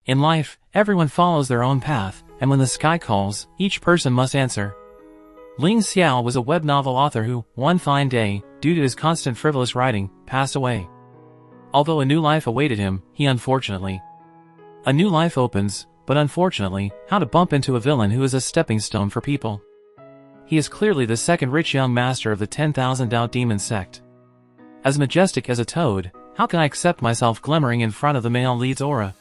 In life, everyone follows their own path, and when the sky calls, each person must answer. Ling Xiao was a web novel author who, one fine day, due to his constant frivolous writing, passed away. Although a new life awaited him, he unfortunately. A new life opens, but unfortunately, how to bump into a villain who is a stepping stone for people. He is clearly the second rich young master of the 10,000 Dao demon sect. As majestic as a toad, how can I accept myself glimmering in front of the male lead's aura?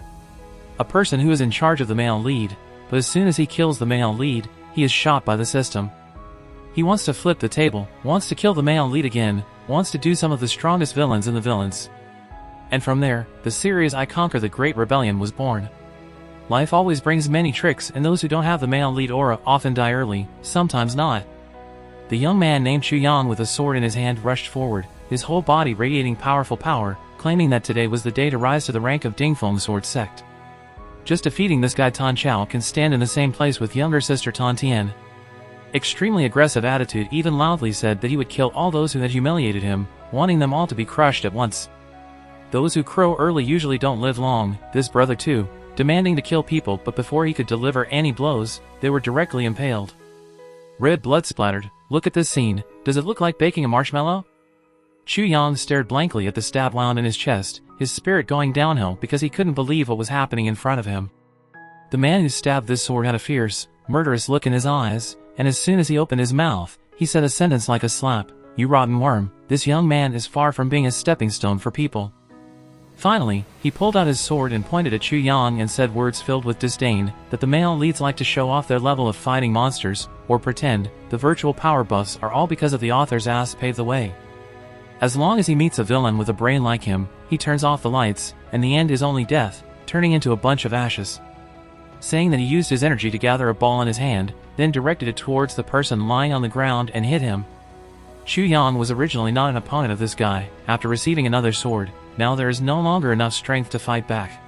A person who is in charge of the male lead, but as soon as he kills the male lead, he is shot by the system. He wants to flip the table, wants to kill the male lead again, wants to do some of the strongest villains in the villains. And from there, the series I Conquer the Great Rebellion was born. Life always brings many tricks, and those who don't have the male lead aura often die early, sometimes not. The young man named K-Uyn with a sword in his hand rushed forward, his whole body radiating powerful power, claiming that today was the day to rise to the rank of Dingfeng Sword Sect. Just defeating this guy Tan Chao can stand in the same place with younger sister Tan Tian. Extremely aggressive attitude, even loudly said that he would kill all those who had humiliated him, wanting them all to be crushed at once. Those who crow early usually don't live long, this brother too, demanding to kill people, but before he could deliver any blows, they were directly impaled. Red blood splattered. Look at this scene, does it look like baking a marshmallow? K-Uyn stared blankly at the stab wound in his chest, his spirit going downhill because he couldn't believe what was happening in front of him. The man who stabbed this sword had a fierce, murderous look in his eyes, and as soon as he opened his mouth, he said a sentence like a slap, "You rotten worm, this young man is far from being a stepping stone for people." Finally, he pulled out his sword and pointed at K-Uyn and said words filled with disdain, that the male leads like to show off their level of fighting monsters, or pretend, the virtual power buffs are all because of the author's ass paved the way. As long as he meets a villain with a brain like him, he turns off the lights, and the end is only death, turning into a bunch of ashes. Saying that he used his energy to gather a ball in his hand, then directed it towards the person lying on the ground and hit him. K-Uyn was originally not an opponent of this guy. After receiving another sword, now there is no longer enough strength to fight back.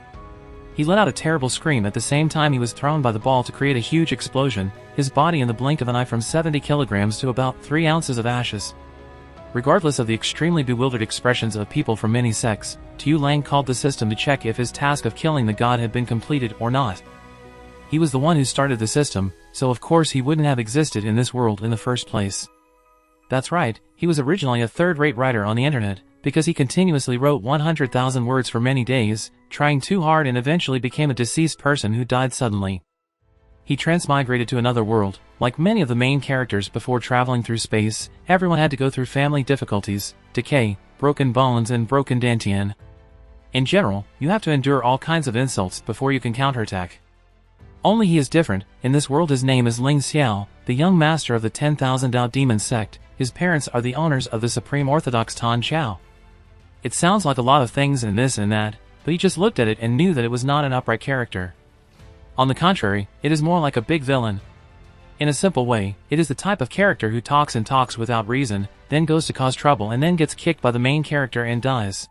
He let out a terrible scream at the same time he was thrown by the ball to create a huge explosion, his body in the blink of an eye from 70 kilograms to about 3 ounces of ashes. Regardless of the extremely bewildered expressions of people from many sects, Tu Lang called the system to check if his task of killing the god had been completed or not. He was the one who started the system, so of course he wouldn't have existed in this world in the first place. That's right, he was originally a third-rate writer on the internet, because he continuously wrote 100,000 words for many days, trying too hard, and eventually became a deceased person who died suddenly. He transmigrated to another world. Like many of the main characters before traveling through space, everyone had to go through family difficulties, decay, broken bones and broken dantian. In general, you have to endure all kinds of insults before you can counterattack. Only he is different. In this world his name is Ling Xiao, the young master of the 10,000 Dao demon sect. His parents are the owners of the Supreme Orthodox Tan Chao. It sounds like a lot of things and this and that, but he just looked at it and knew that it was not an upright character. On the contrary, it is more like a big villain. In a simple way, it is the type of character who talks and talks without reason, then goes to cause trouble and then gets kicked by the main character and dies.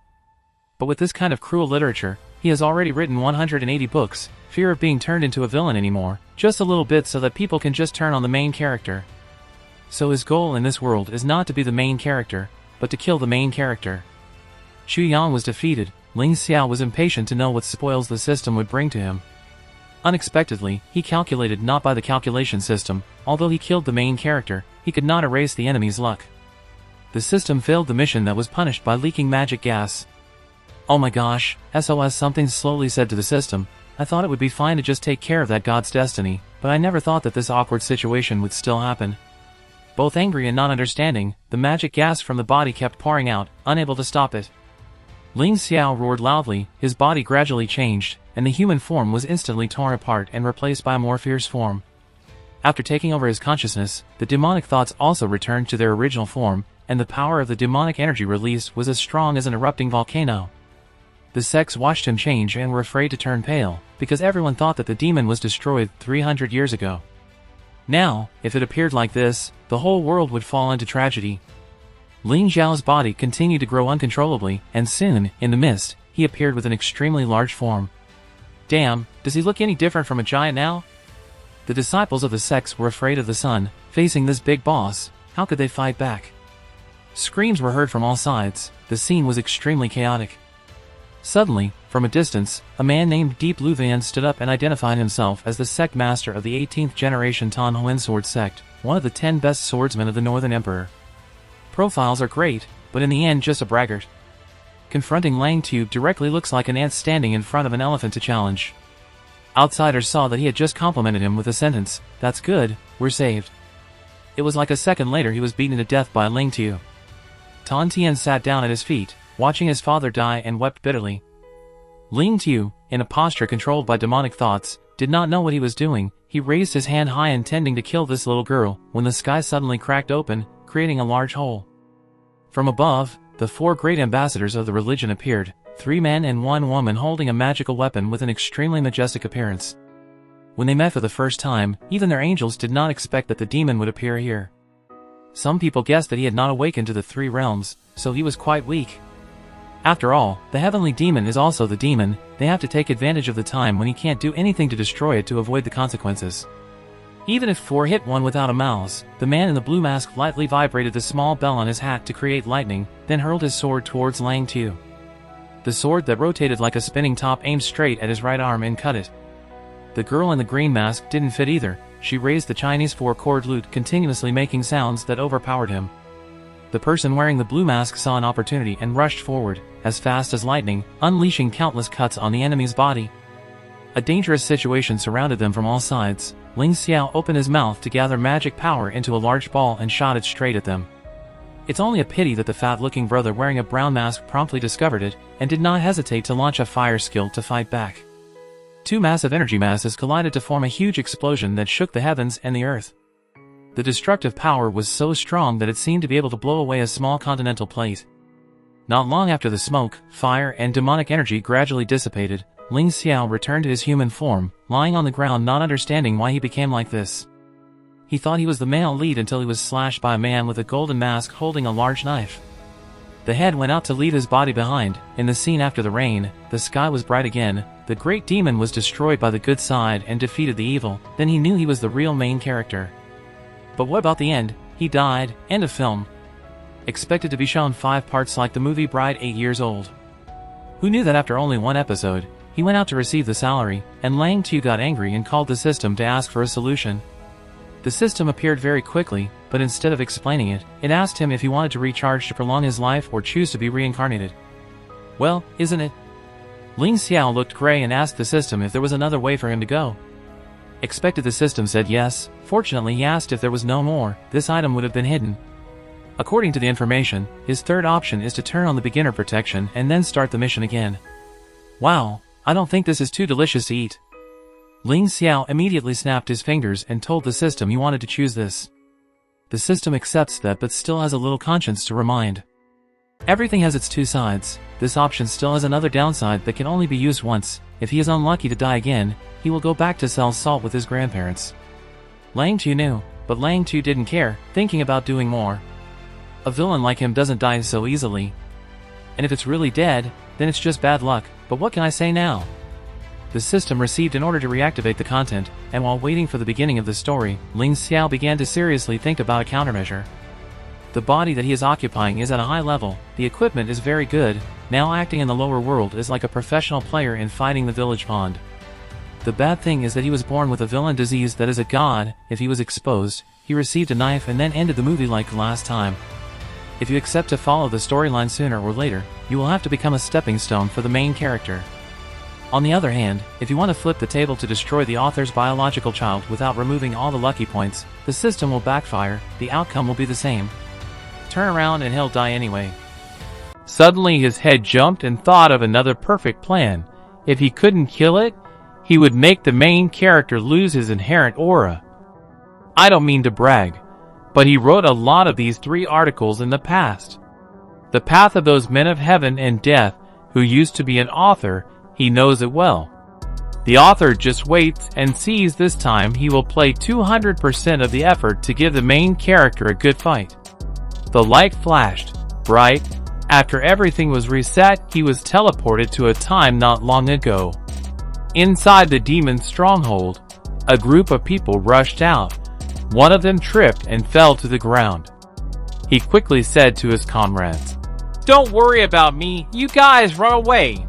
But with this kind of cruel literature, he has already written 180 books, fear of being turned into a villain anymore, just a little bit so that people can just turn on the main character. So his goal in this world is not to be the main character, but to kill the main character. K-Uyn was defeated. Ling Xiao was impatient to know what spoils the system would bring to him. Unexpectedly, he calculated not by the calculation system. Although he killed the main character, he could not erase the enemy's luck. The system failed the mission that was punished by leaking magic gas. Oh my gosh, SOS, something slowly said to the system. I thought it would be fine to just take care of that god's destiny, but I never thought that this awkward situation would still happen. Both angry and not understanding, the magic gas from the body kept pouring out, unable to stop it. Ling Xiao roared loudly, his body gradually changed, and the human form was instantly torn apart and replaced by a more fierce form. After taking over his consciousness, the demonic thoughts also returned to their original form, and the power of the demonic energy released was as strong as an erupting volcano. The sects watched him change and were afraid to turn pale, because everyone thought that the demon was destroyed 300 years ago. Now, if it appeared like this, the whole world would fall into tragedy. Ling Xiao's body continued to grow uncontrollably, and soon, in the mist, he appeared with an extremely large form. Damn, does he look any different from a giant now? The disciples of the sects were afraid of the sun. Facing this big boss, how could they fight back? Screams were heard from all sides. The scene was extremely chaotic. Suddenly, From a distance, a man named Deep Luvian stood up and identified himself as the sect master of the 18th generation Tan Huan sword sect, one of the 10 best swordsmen of the Northern Emperor. Profiles are great, but in the end just a braggart. Confronting Lang Tu directly looks like an ant standing in front of an elephant to challenge. Outsiders saw that he had just complimented him with a sentence, "That's good, we're saved." It was like a second later he was beaten to death by Ling Tu. Tan Tian sat down at his feet, watching his father die, and wept bitterly. Ling Tu, in a posture controlled by demonic thoughts, did not know what he was doing. He raised his hand high intending to kill this little girl, when the sky suddenly cracked open, creating a large hole. From above, the 4 great ambassadors of the religion appeared, 3 men and 1 woman holding a magical weapon with an extremely majestic appearance. When they met for the first time, even their angels did not expect that the demon would appear here. Some people guessed that he had not awakened to the 3 realms, so he was quite weak. After all, the heavenly demon is also the demon. They have to take advantage of the time when he can't do anything to destroy it to avoid the consequences. Even if 4 hit one without a mouse, the man in the blue mask lightly vibrated the small bell on his hat to create lightning, then hurled his sword towards Lang Tu. The sword that rotated like a spinning top aimed straight at his right arm and cut it. The girl in the green mask didn't fit either. She raised the Chinese 4-chord lute, continuously making sounds that overpowered him. The person wearing the blue mask saw an opportunity and rushed forward, as fast as lightning, unleashing countless cuts on the enemy's body. A dangerous situation surrounded them from all sides. Ling Xiao opened his mouth to gather magic power into a large ball and shot it straight at them. It's only a pity that the fat-looking brother wearing a brown mask promptly discovered it, and did not hesitate to launch a fire skill to fight back. 2 massive energy masses collided to form a huge explosion that shook the heavens and the earth. The destructive power was so strong that it seemed to be able to blow away a small continental plate. Not long after the smoke, fire, and demonic energy gradually dissipated, Ling Xiao returned to his human form, lying on the ground not understanding why he became like this. He thought he was the male lead until he was slashed by a man with a golden mask holding a large knife. The head went out to leave his body behind. In the scene after the rain, the sky was bright again. The great demon was destroyed by the good side and defeated the evil. Then he knew he was the real main character. But what about the end? He died. End of film. Expected to be shown 5 parts like the movie Bride 8 years old. Who knew that after only 1 episode, he went out to receive the salary, and Lang Tu got angry and called the system to ask for a solution. The system appeared very quickly, but instead of explaining it, it asked him if he wanted to recharge to prolong his life or choose to be reincarnated. Well, isn't it? Ling Xiao looked gray and asked the system if there was another way for him to go. Expected the system said yes. Fortunately, he asked if there was no more. This item would have been hidden. According to the information, his third option is to turn on the beginner protection and then start the mission again. Wow, I don't think this is too delicious to eat. Ling Xiao immediately snapped his fingers and told the system he wanted to choose this. The system accepts that but still has a little conscience to remind. Everything has its 2 sides. This option still has another downside that can only be used once. If he is unlucky to die again, he will go back to sell salt with his grandparents. Lang Tu knew, but Lang Tu didn't care, thinking about doing more. A villain like him doesn't die so easily. And if it's really dead, then it's just bad luck, but what can I say now? The system received an order to reactivate the content, and while waiting for the beginning of the story, Ling Xiao began to seriously think about a countermeasure. The body that he is occupying is at a high level, the equipment is very good, now acting in the lower world is like a professional player in fighting the village pond. The bad thing is that he was born with a villain disease that is a god. If he was exposed, he received a knife and then ended the movie like last time. If you accept to follow the storyline sooner or later, you will have to become a stepping stone for the main character. On the other hand, if you want to flip the table to destroy the author's biological child without removing all the lucky points, the system will backfire, the outcome will be the same. Turn around and he'll die anyway. Suddenly his head jumped and thought of another perfect plan. If he couldn't kill it, he would make the main character lose his inherent aura. I don't mean to brag, but he wrote a lot of these 3 articles in the past. The path of those men of heaven and death who used to be an author, he knows it well. The author just waits and sees this time he will play 200% of the effort to give the main character a good fight. The light flashed, bright. After everything was reset, he was teleported to a time not long ago. Inside the demon's stronghold, a group of people rushed out. One of them tripped and fell to the ground. He quickly said to his comrades, "Don't worry about me, you guys run away."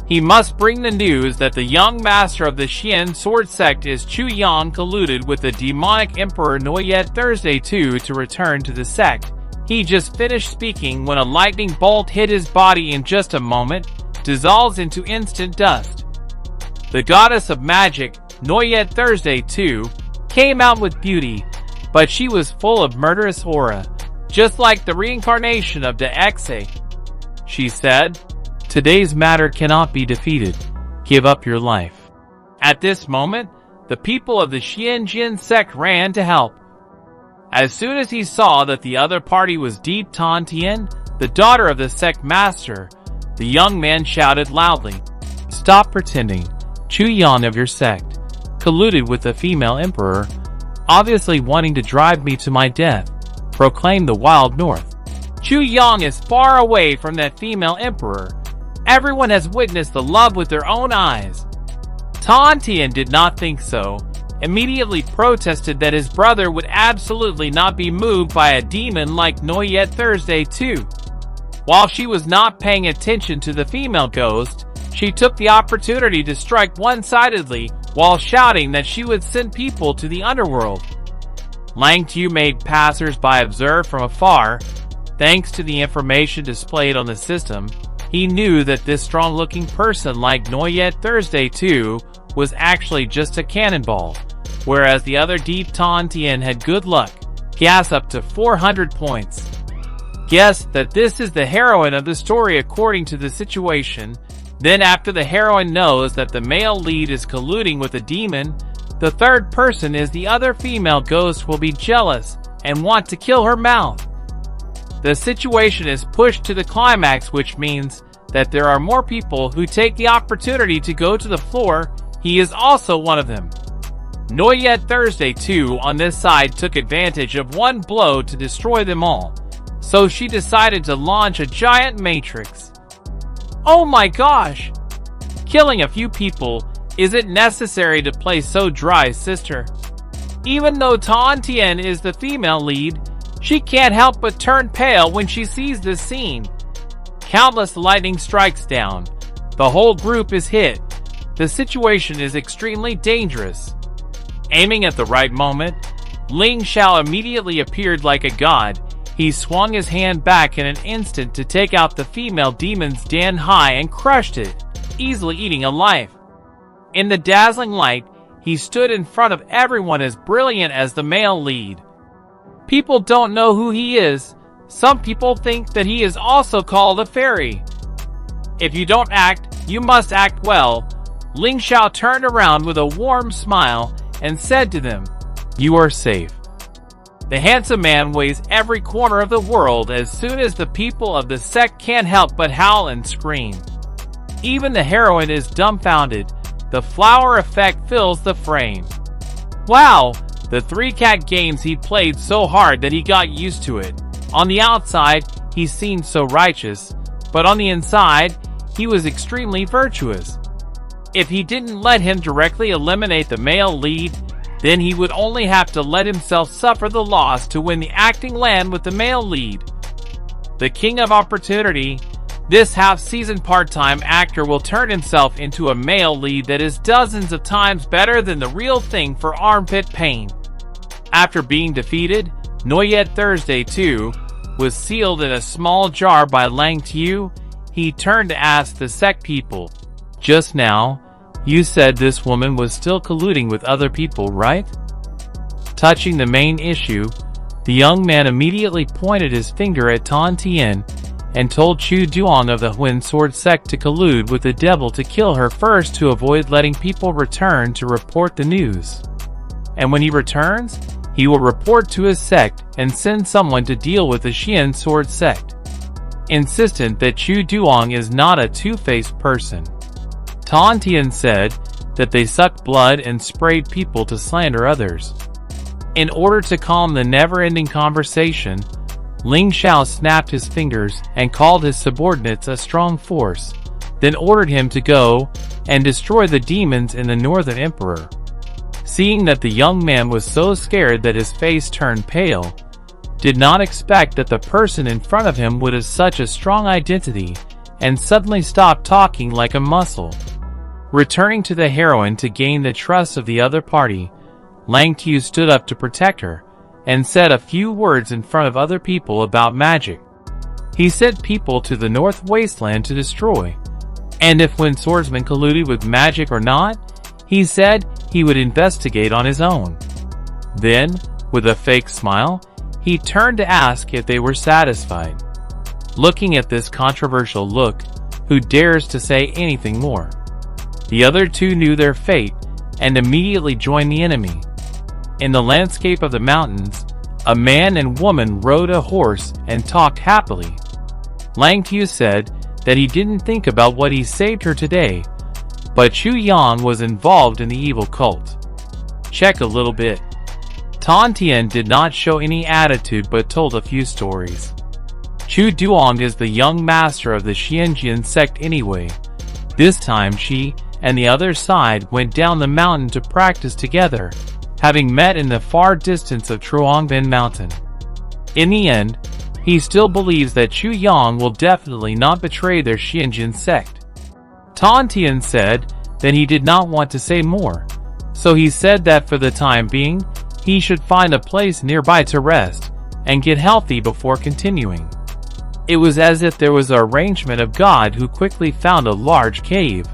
He must bring the news that the young master of the Xian sword sect is Chu-yang colluded with the demonic emperor Noyet Thursday II to return to the sect. He just finished speaking when a lightning bolt hit his body in just a moment, dissolves into instant dust. The goddess of magic, Noyet Thursday II, came out with beauty, but she was full of murderous aura, just like the reincarnation of the Exe. She said, "Today's matter cannot be defeated. Give up your life." At this moment, the people of the Xianjin sect ran to help. As soon as he saw that the other party was Deep Tan Tien, the daughter of the sect master, the young man shouted loudly, "Stop pretending. Chu-yang of your sect colluded with the female emperor, obviously wanting to drive me to my death," proclaimed the Wild North. "Chu-yang is far away from that female emperor. Everyone has witnessed the love with their own eyes." Tan Tien did not think so, immediately protested that his brother would absolutely not be moved by a demon like Noyet Thursday II. While she was not paying attention to the female ghost, she took the opportunity to strike one-sidedly while shouting that she would send people to the underworld. Lang Tu made passers-by observe from afar. Thanks to the information displayed on the system, he knew that this strong-looking person like Noyet Thursday II was actually just a cannonball, whereas the other Deep Tan Tien had good luck, gas up to 400 points. Guess that this is the heroine of the story according to the situation. Then after the heroine knows that the male lead is colluding with a demon, the third person is the other female ghost will be jealous and want to kill her mouth. The situation is pushed to the climax, which means that there are more people who take the opportunity to go to the floor. He is also one of them. Noyet Thursday II on this side took advantage of one blow to destroy them all, so she decided to launch a giant matrix. Oh my gosh! Killing a few people isn't necessary to play so dry, sister. Even though Tan Tien is the female lead, she can't help but turn pale when she sees this scene. Countless lightning strikes down. The whole group is hit. The situation is extremely dangerous. Aiming at the right moment, Ling Xiao immediately appeared like a god. He swung his hand back in an instant to take out the female demon's Dan Hai and crushed it, easily eating a life. In the dazzling light, he stood in front of everyone as brilliant as the male lead. People don't know who he is. Some people think that he is also called a fairy. If you don't act, you must act well. Ling Xiao turned around with a warm smile and said to them, "You are safe." The handsome man weighs every corner of the world. As soon as the people of the sect can't help but howl and scream. Even the heroine is dumbfounded. The flower effect fills the frame. Wow! The 3-cat games he'd played so hard that he got used to it. On the outside, he seemed so righteous, but on the inside, he was extremely virtuous. If he didn't let him directly eliminate the male lead, then he would only have to let himself suffer the loss to win the acting land with the male lead. The king of opportunity, this half-season part-time actor will turn himself into a male lead that is dozens of times better than the real thing for armpit pain. After being defeated, Noyet Thursday II was sealed in a small jar by Lang Tu. He turned to ask the sect people, "Just now, you said this woman was still colluding with other people, right?" Touching the main issue, the young man immediately pointed his finger at Tan Tien and told Chu Duong of the Huan Sword sect to collude with the devil to kill her first to avoid letting people return to report the news. And when he returns, he will report to his sect and send someone to deal with the Xian Sword sect. Insistent that Chu Duong is not a two-faced person. Tan Tien said that they sucked blood and sprayed people to slander others. In order to calm the never-ending conversation, Ling Xiao snapped his fingers and called his subordinates a strong force, then ordered him to go and destroy the demons in the Northern Emperor. Seeing that the young man was so scared that his face turned pale, did not expect that the person in front of him would have such a strong identity, and suddenly stopped talking like a muscle. Returning to the heroine to gain the trust of the other party, Ling Xiao stood up to protect her, and said a few words in front of other people about magic. He sent people to the North Wasteland to destroy, and if when swordsmen colluded with magic or not, he said he would investigate on his own. Then, with a fake smile, he turned to ask if they were satisfied. Looking at this controversial look, who dares to say anything more? The other two knew their fate and immediately joined the enemy. In the landscape of the mountains, a man and woman rode a horse and talked happily. Ling Xiao said that he didn't think about what he saved her today, but K-Uyn was involved in the evil cult. Check a little bit. Tan Tian did not show any attitude but told a few stories. K-Uyn is the young master of the Xianjian sect anyway. This time she and the other side went down the mountain to practice together, having met in the far distance of Truongbin Mountain. In the end, he still believes that K-Uyn will definitely not betray their Xianjian sect. Tan Tian said that he did not want to say more, so he said that for the time being, he should find a place nearby to rest and get healthy before continuing. It was as if there was an arrangement of God who quickly found a large cave.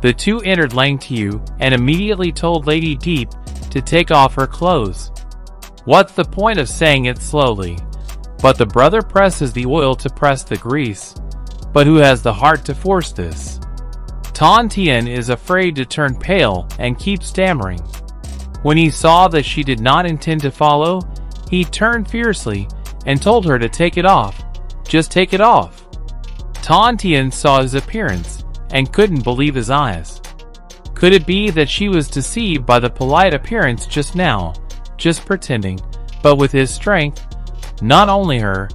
The two entered Ling Xiao and immediately told Lady Deep to take off her clothes. What's the point of saying it slowly? But the brother presses the oil to press the grease. But who has the heart to force this? Tan Tian is afraid to turn pale and keeps stammering. When he saw that she did not intend to follow, he turned fiercely and told her to take it off. Just take it off. Tan Tian saw his appearance and couldn't believe his eyes. Could it be that she was deceived by the polite appearance just now, just pretending, but with his strength? Not only her,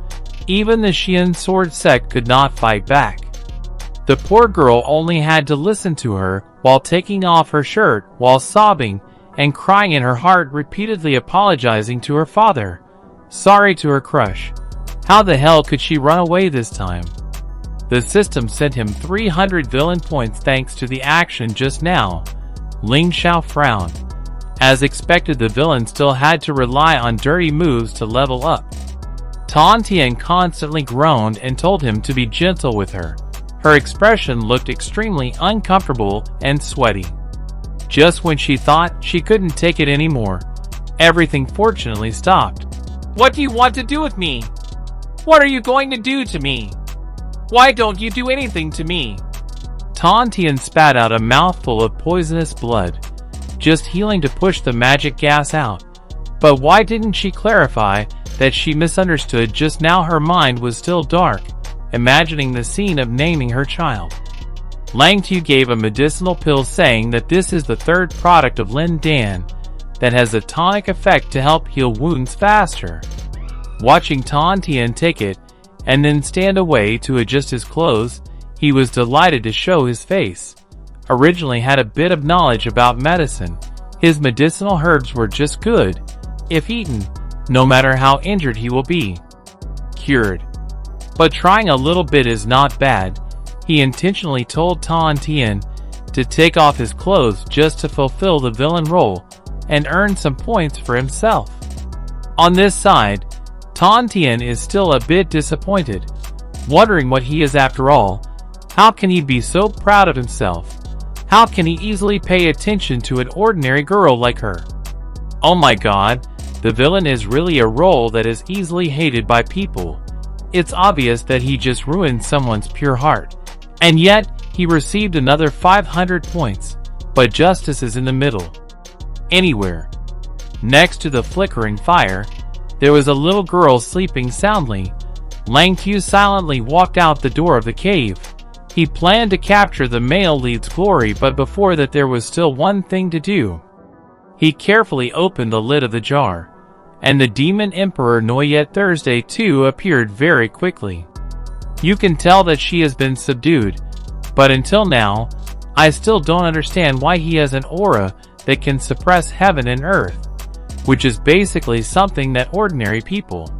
even the Xian sword sect could not fight back. The poor girl only had to listen to her while taking off her shirt, while sobbing and crying in her heart, repeatedly apologizing to her father, sorry to her crush. How the hell could she run away this time? The system sent him 300 villain points thanks to the action just now. Ling Xiao frowned. As expected, the villain still had to rely on dirty moves to level up. Tan Tian constantly groaned and told him to be gentle with her. Her expression looked extremely uncomfortable and sweaty. Just when she thought she couldn't take it anymore, everything fortunately stopped. What do you want to do with me? What are you going to do to me? Why don't you do anything to me? Tan Tian spat out a mouthful of poisonous blood, just healing to push the magic gas out. But why didn't she clarify that she misunderstood just now? Her mind was still dark, imagining the scene of naming her child. Ling Xiao gave a medicinal pill saying that this is the third product of Lin Dan that has a tonic effect to help heal wounds faster. Watching Tan Tian take it and then stand away to adjust his clothes, he was delighted to show his face. Originally had a bit of knowledge about medicine. His medicinal herbs were just good. If eaten, no matter how injured he will be cured. But trying a little bit is not bad. He intentionally told Tan Tian to take off his clothes just to fulfill the villain role and earn some points for himself. On this side, Tan Tian is still a bit disappointed, wondering what he is after all. How can he be so proud of himself? How can he easily pay attention to an ordinary girl like her? Oh my god, the villain is really a role that is easily hated by people. It's obvious that he just ruined someone's pure heart. And yet, he received another 500 points, but justice is in the middle. Anywhere. Next to the flickering fire, there was a little girl sleeping soundly. Ling Xiao silently walked out the door of the cave. He planned to capture the male lead's glory, but before that there was still one thing to do. He carefully opened the lid of the jar, and the demon emperor Noyet Thursday too appeared very quickly. You can tell that she has been subdued, but until now, I still don't understand why he has an aura that can suppress heaven and earth, which is basically something that ordinary people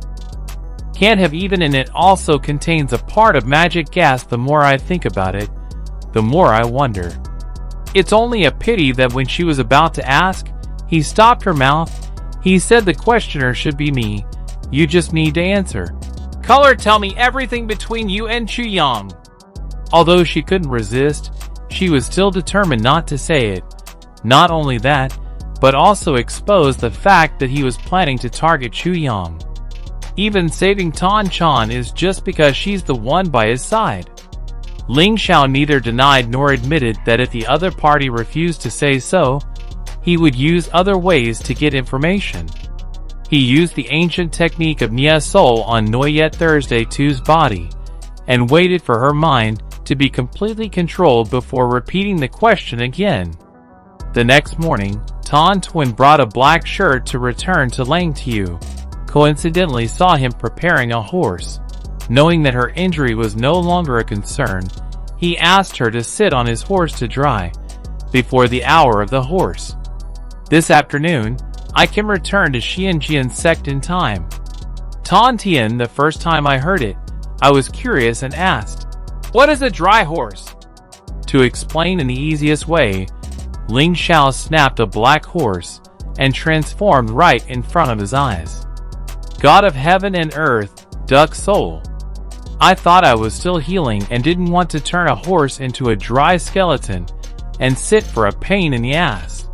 can't have eaten, and it also contains a part of magic gas. The more I think about it, the more I wonder. It's only a pity that when she was about to ask, he stopped her mouth. He said the questioner should be me. You just need to answer. Color, tell me everything between you and Chu Yang. Although she couldn't resist, she was still determined not to say it. Not only that, but also expose the fact that he was planning to target Chu Yang. Even saving Tan Chan is just because she's the one by his side. Ling Xiao neither denied nor admitted that if the other party refused to say so, he would use other ways to get information. He used the ancient technique of Nia Soul on Noyet Thursday 2's body, and waited for her mind to be completely controlled before repeating the question again. The next morning, Tan Twin brought a black shirt to return to Lang Tiu. Coincidentally saw him preparing a horse. Knowing that her injury was no longer a concern, he asked her to sit on his horse to dry, before the hour of the horse. This afternoon, I can return to Xianjian sect in time. Tan Tian, the first time I heard it, I was curious and asked, "What is a dry horse?" To explain in the easiest way, Ling Xiao snapped a black horse and transformed right in front of his eyes. God of heaven and earth, duck soul. I thought I was still healing and didn't want to turn a horse into a dry skeleton and sit for a pain in the ass.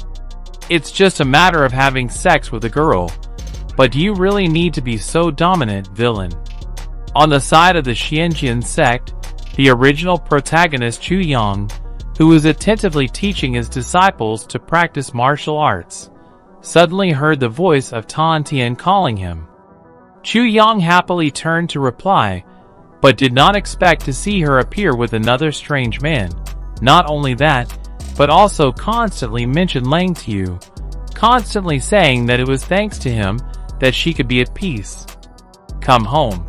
It's just a matter of having sex with a girl, but do you really need to be so dominant, villain? On the side of the Xianjian sect, the original protagonist Chu Yang, who was attentively teaching his disciples to practice martial arts, suddenly heard the voice of Tan Tian calling him. Chu Yang happily turned to reply, but did not expect to see her appear with another strange man. Not only that, but also constantly mentioned Lang Tiu, constantly saying that it was thanks to him that she could be at peace. Come home.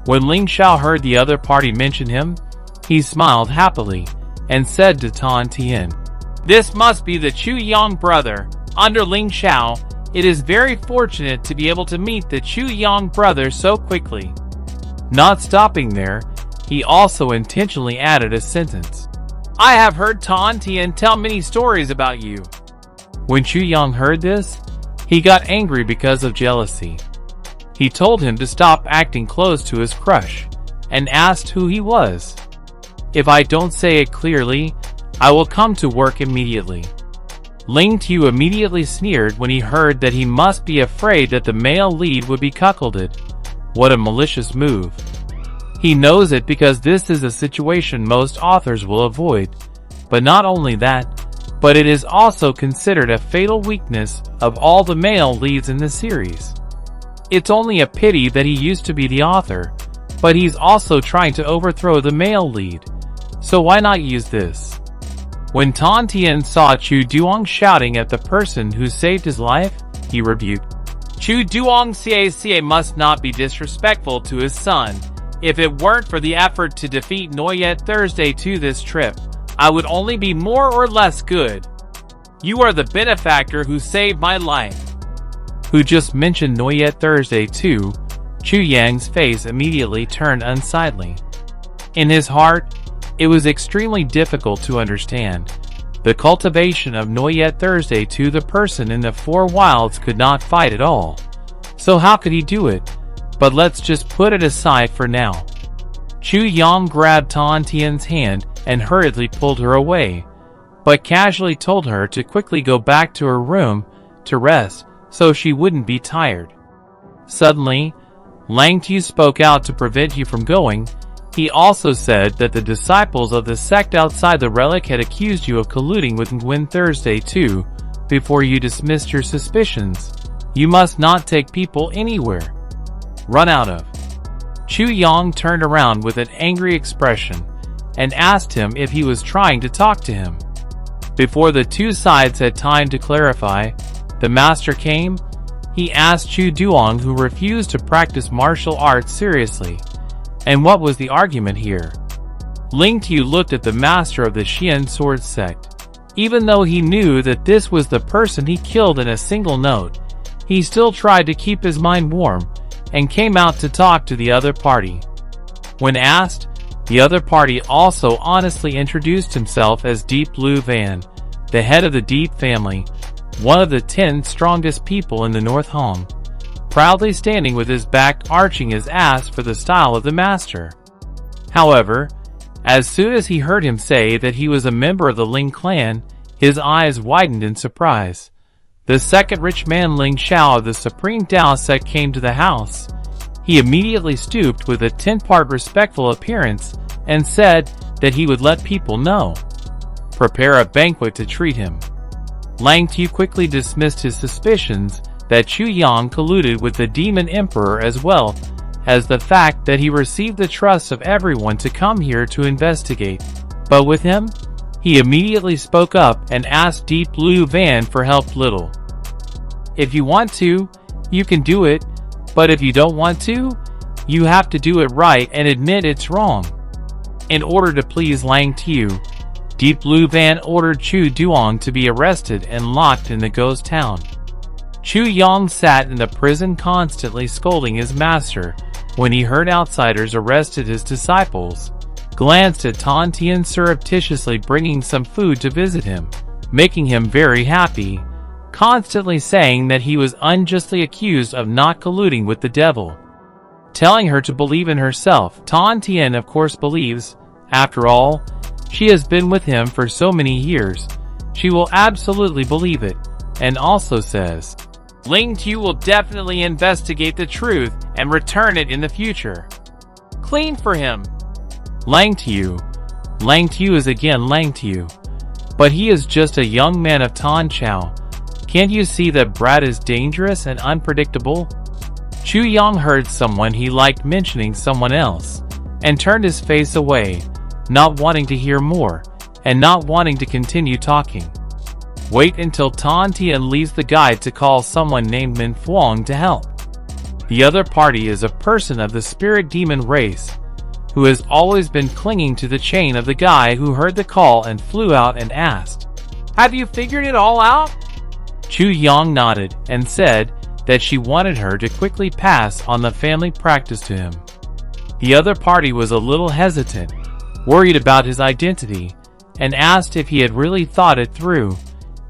When Ling Xiao heard the other party mention him, he smiled happily and said to Tan Tian, "This must be the Chu Yang brother." Under Ling Xiao, it is very fortunate to be able to meet the Chu Yang brother so quickly. Not stopping there, he also intentionally added a sentence. "I have heard Tan Tian tell many stories about you." When Chu Yang heard this, he got angry because of jealousy. He told him to stop acting close to his crush, and asked who he was. "If I don't say it clearly, I will come to work immediately." Ling Tiu immediately sneered when he heard that he must be afraid that the male lead would be cuckolded. What a malicious move. He knows it because this is a situation most authors will avoid. But not only that, but it is also considered a fatal weakness of all the male leads in the series. It's only a pity that he used to be the author, but he's also trying to overthrow the male lead. So why not use this? When Tan Tian saw Chu Duong shouting at the person who saved his life, he rebuked. Chu Duong Ca must not be disrespectful to his son. If it weren't for the effort to defeat Noyet Thursday 2 this trip, I would only be more or less good. You are the benefactor who saved my life. Who just mentioned Noyet Thursday 2, Chu Yang's face immediately turned unsightly. In his heart, it was extremely difficult to understand. The cultivation of Noyet Thursday 2, the person in the Four Wilds could not fight at all. So how could he do it? But let's just put it aside for now. Chu Yang grabbed Tan Tian's hand and hurriedly pulled her away, but casually told her to quickly go back to her room to rest so she wouldn't be tired. Suddenly, Lang Tiu spoke out to prevent you from going. He also said that the disciples of the sect outside the relic had accused you of colluding with Nguyen Thursday 2 before you dismissed your suspicions. You must not take people anywhere. Run out of. Chu Yang turned around with an angry expression and asked him if he was trying to talk to him. Before the two sides had time to clarify, the master came. He asked Chu Duong, who refused to practice martial arts, seriously. And what was the argument here? Ling Tiu looked at the master of the Xian sword sect. Even though he knew that this was the person he killed in a single note, he still tried to keep his mind warm and came out to talk to the other party. When asked, the other party also honestly introduced himself as Deep Blue Van, the head of the Deep family, one of the 10 strongest people in the North Hong, proudly standing with his back arching his ass for the style of the master. However, as soon as he heard him say that he was a member of the Ling clan, his eyes widened in surprise. The second rich man Ling Xiao of the Supreme Tao sect came to the house. He immediately stooped with a 10-part respectful appearance and said that he would let people know. Prepare a banquet to treat him. Lang Tu quickly dismissed his suspicions that Chu Yang colluded with the Demon Emperor, as well as the fact that he received the trust of everyone to come here to investigate. But with him, he immediately spoke up and asked Deep Blue Van for help. Little. If you want to, you can do it, but if you don't want to, you have to do it right and admit it's wrong. In order to please Lang Tu, Deep Blue Van ordered Chu Duong to be arrested and locked in the ghost town. Chu Yang sat in the prison constantly scolding his master when he heard outsiders arrested his disciples, glanced at Tan Tien surreptitiously bringing some food to visit him, making him very happy, constantly saying that he was unjustly accused of not colluding with the devil. Telling her to believe in herself, Tan Tien of course believes. After all, she has been with him for so many years, she will absolutely believe it, and also says, Ling Tu will definitely investigate the truth and return it in the future. Clean for him. Lang Tu. Lang Tu is again Lang Tu. But he is just a young man of Tan Chao. Can't you see that Brad is dangerous and unpredictable? Chu Yang heard someone he liked mentioning someone else, and turned his face away, not wanting to hear more, and not wanting to continue talking. Wait until Tan Tien leaves the guide to call someone named Min Fuang to help. The other party is a person of the spirit demon race, who has always been clinging to the chain of the guy who heard the call and flew out and asked, Have you figured it all out? Chu Yang nodded and said that she wanted her to quickly pass on the family practice to him. The other party was a little hesitant, worried about his identity, and asked if he had really thought it through,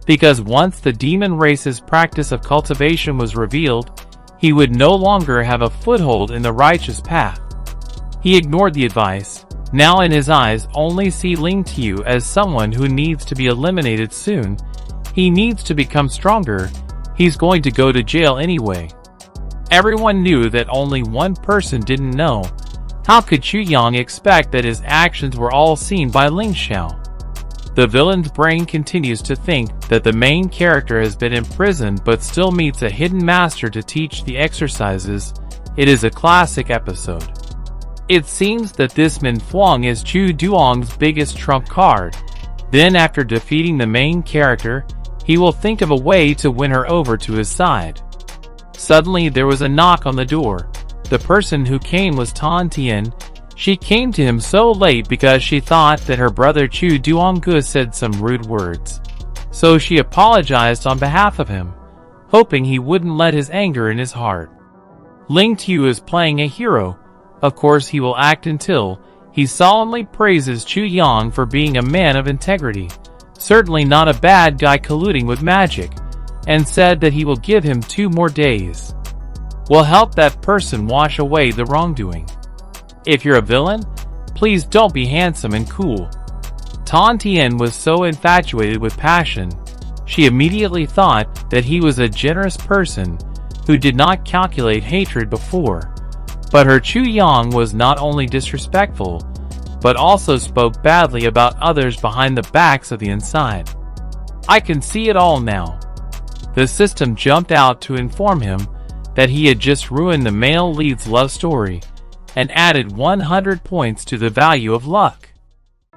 because once the demon race's practice of cultivation was revealed, he would no longer have a foothold in the righteous path. He ignored the advice, now in his eyes only see Ling Tu as someone who needs to be eliminated soon. He needs to become stronger, he's going to go to jail anyway. Everyone knew that only one person didn't know. How could Chu Yang expect that his actions were all seen by Ling Xiao? The villain's brain continues to think that the main character has been imprisoned but still meets a hidden master to teach the exercises. It is a classic episode. It seems that this Min Fuang is Chu Duong's biggest trump card. Then after defeating the main character, he will think of a way to win her over to his side. Suddenly there was a knock on the door. The person who came was Tan Tien. She came to him so late because she thought that her brother Chu Duonggu said some rude words. So she apologized on behalf of him, hoping he wouldn't let his anger in his heart. Ling Tu is playing a hero. Of course he will act until he solemnly praises Chu Yang for being a man of integrity, certainly not a bad guy colluding with magic, and said that he will give him 2 more days. Will help that person wash away the wrongdoing. If you're a villain, please don't be handsome and cool. Tan Tien was so infatuated with passion, she immediately thought that he was a generous person who did not calculate hatred before. But her Chu Yang was not only disrespectful, but also spoke badly about others behind the backs of the inside. I can see it all now. The system jumped out to inform him that he had just ruined the male lead's love story, and added 100 points to the value of luck.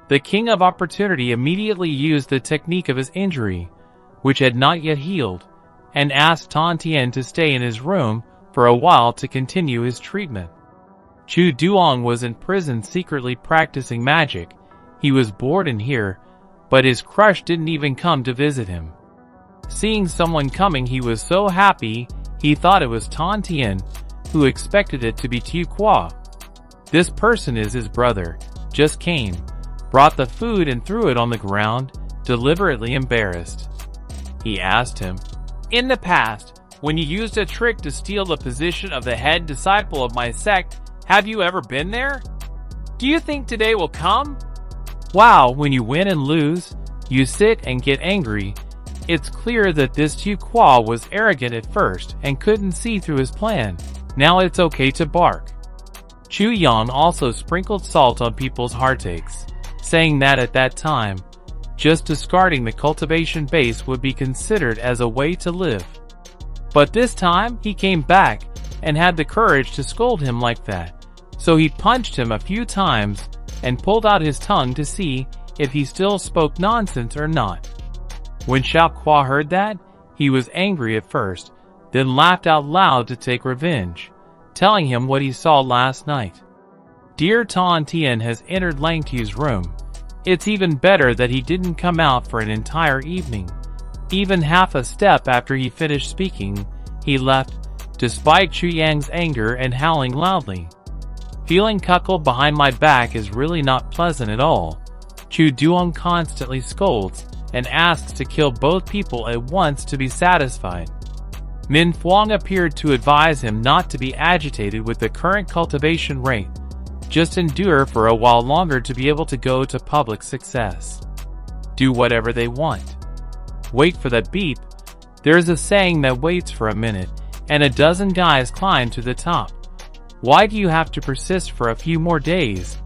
The King of Opportunity immediately used the technique of his injury, which had not yet healed, and asked Tan Tien to stay in his room for a while to continue his treatment. Chu Duong was in prison secretly practicing magic. He was bored in here, but his crush didn't even come to visit him. Seeing someone coming, he was so happy, he thought it was Tan Tien, who expected it to be Qiu. This person is his brother, just came, brought the food and threw it on the ground, deliberately embarrassed. He asked him, "In the past, when you used a trick to steal the position of the head disciple of my sect, have you ever been there? Do you think today will come? Wow, when you win and lose, you sit and get angry. It's clear that this Qiu was arrogant at first and couldn't see through his plan. Now it's okay to bark." Chu Yang also sprinkled salt on people's heartaches, saying that at that time, just discarding the cultivation base would be considered as a way to live. But this time, he came back and had the courage to scold him like that, so he punched him a few times and pulled out his tongue to see if he still spoke nonsense or not. When Xiao heard that, he was angry at first, then laughed out loud to take revenge, telling him what he saw last night. Dear Tan Tian has entered Lang Qiu's room. It's even better that he didn't come out for an entire evening. Even half a step after he finished speaking, he left, despite Chu Yang's anger and howling loudly. Feeling cuckolded behind my back is really not pleasant at all. Chu Duong constantly scolds and asks to kill both people at once to be satisfied. Min Fuang appeared to advise him not to be agitated with the current cultivation rate. Just endure for a while longer to be able to go to public success. Do whatever they want. Wait for that beep. There's a saying that waits for a minute, and a dozen guys climb to the top. Why do you have to persist for a few more days?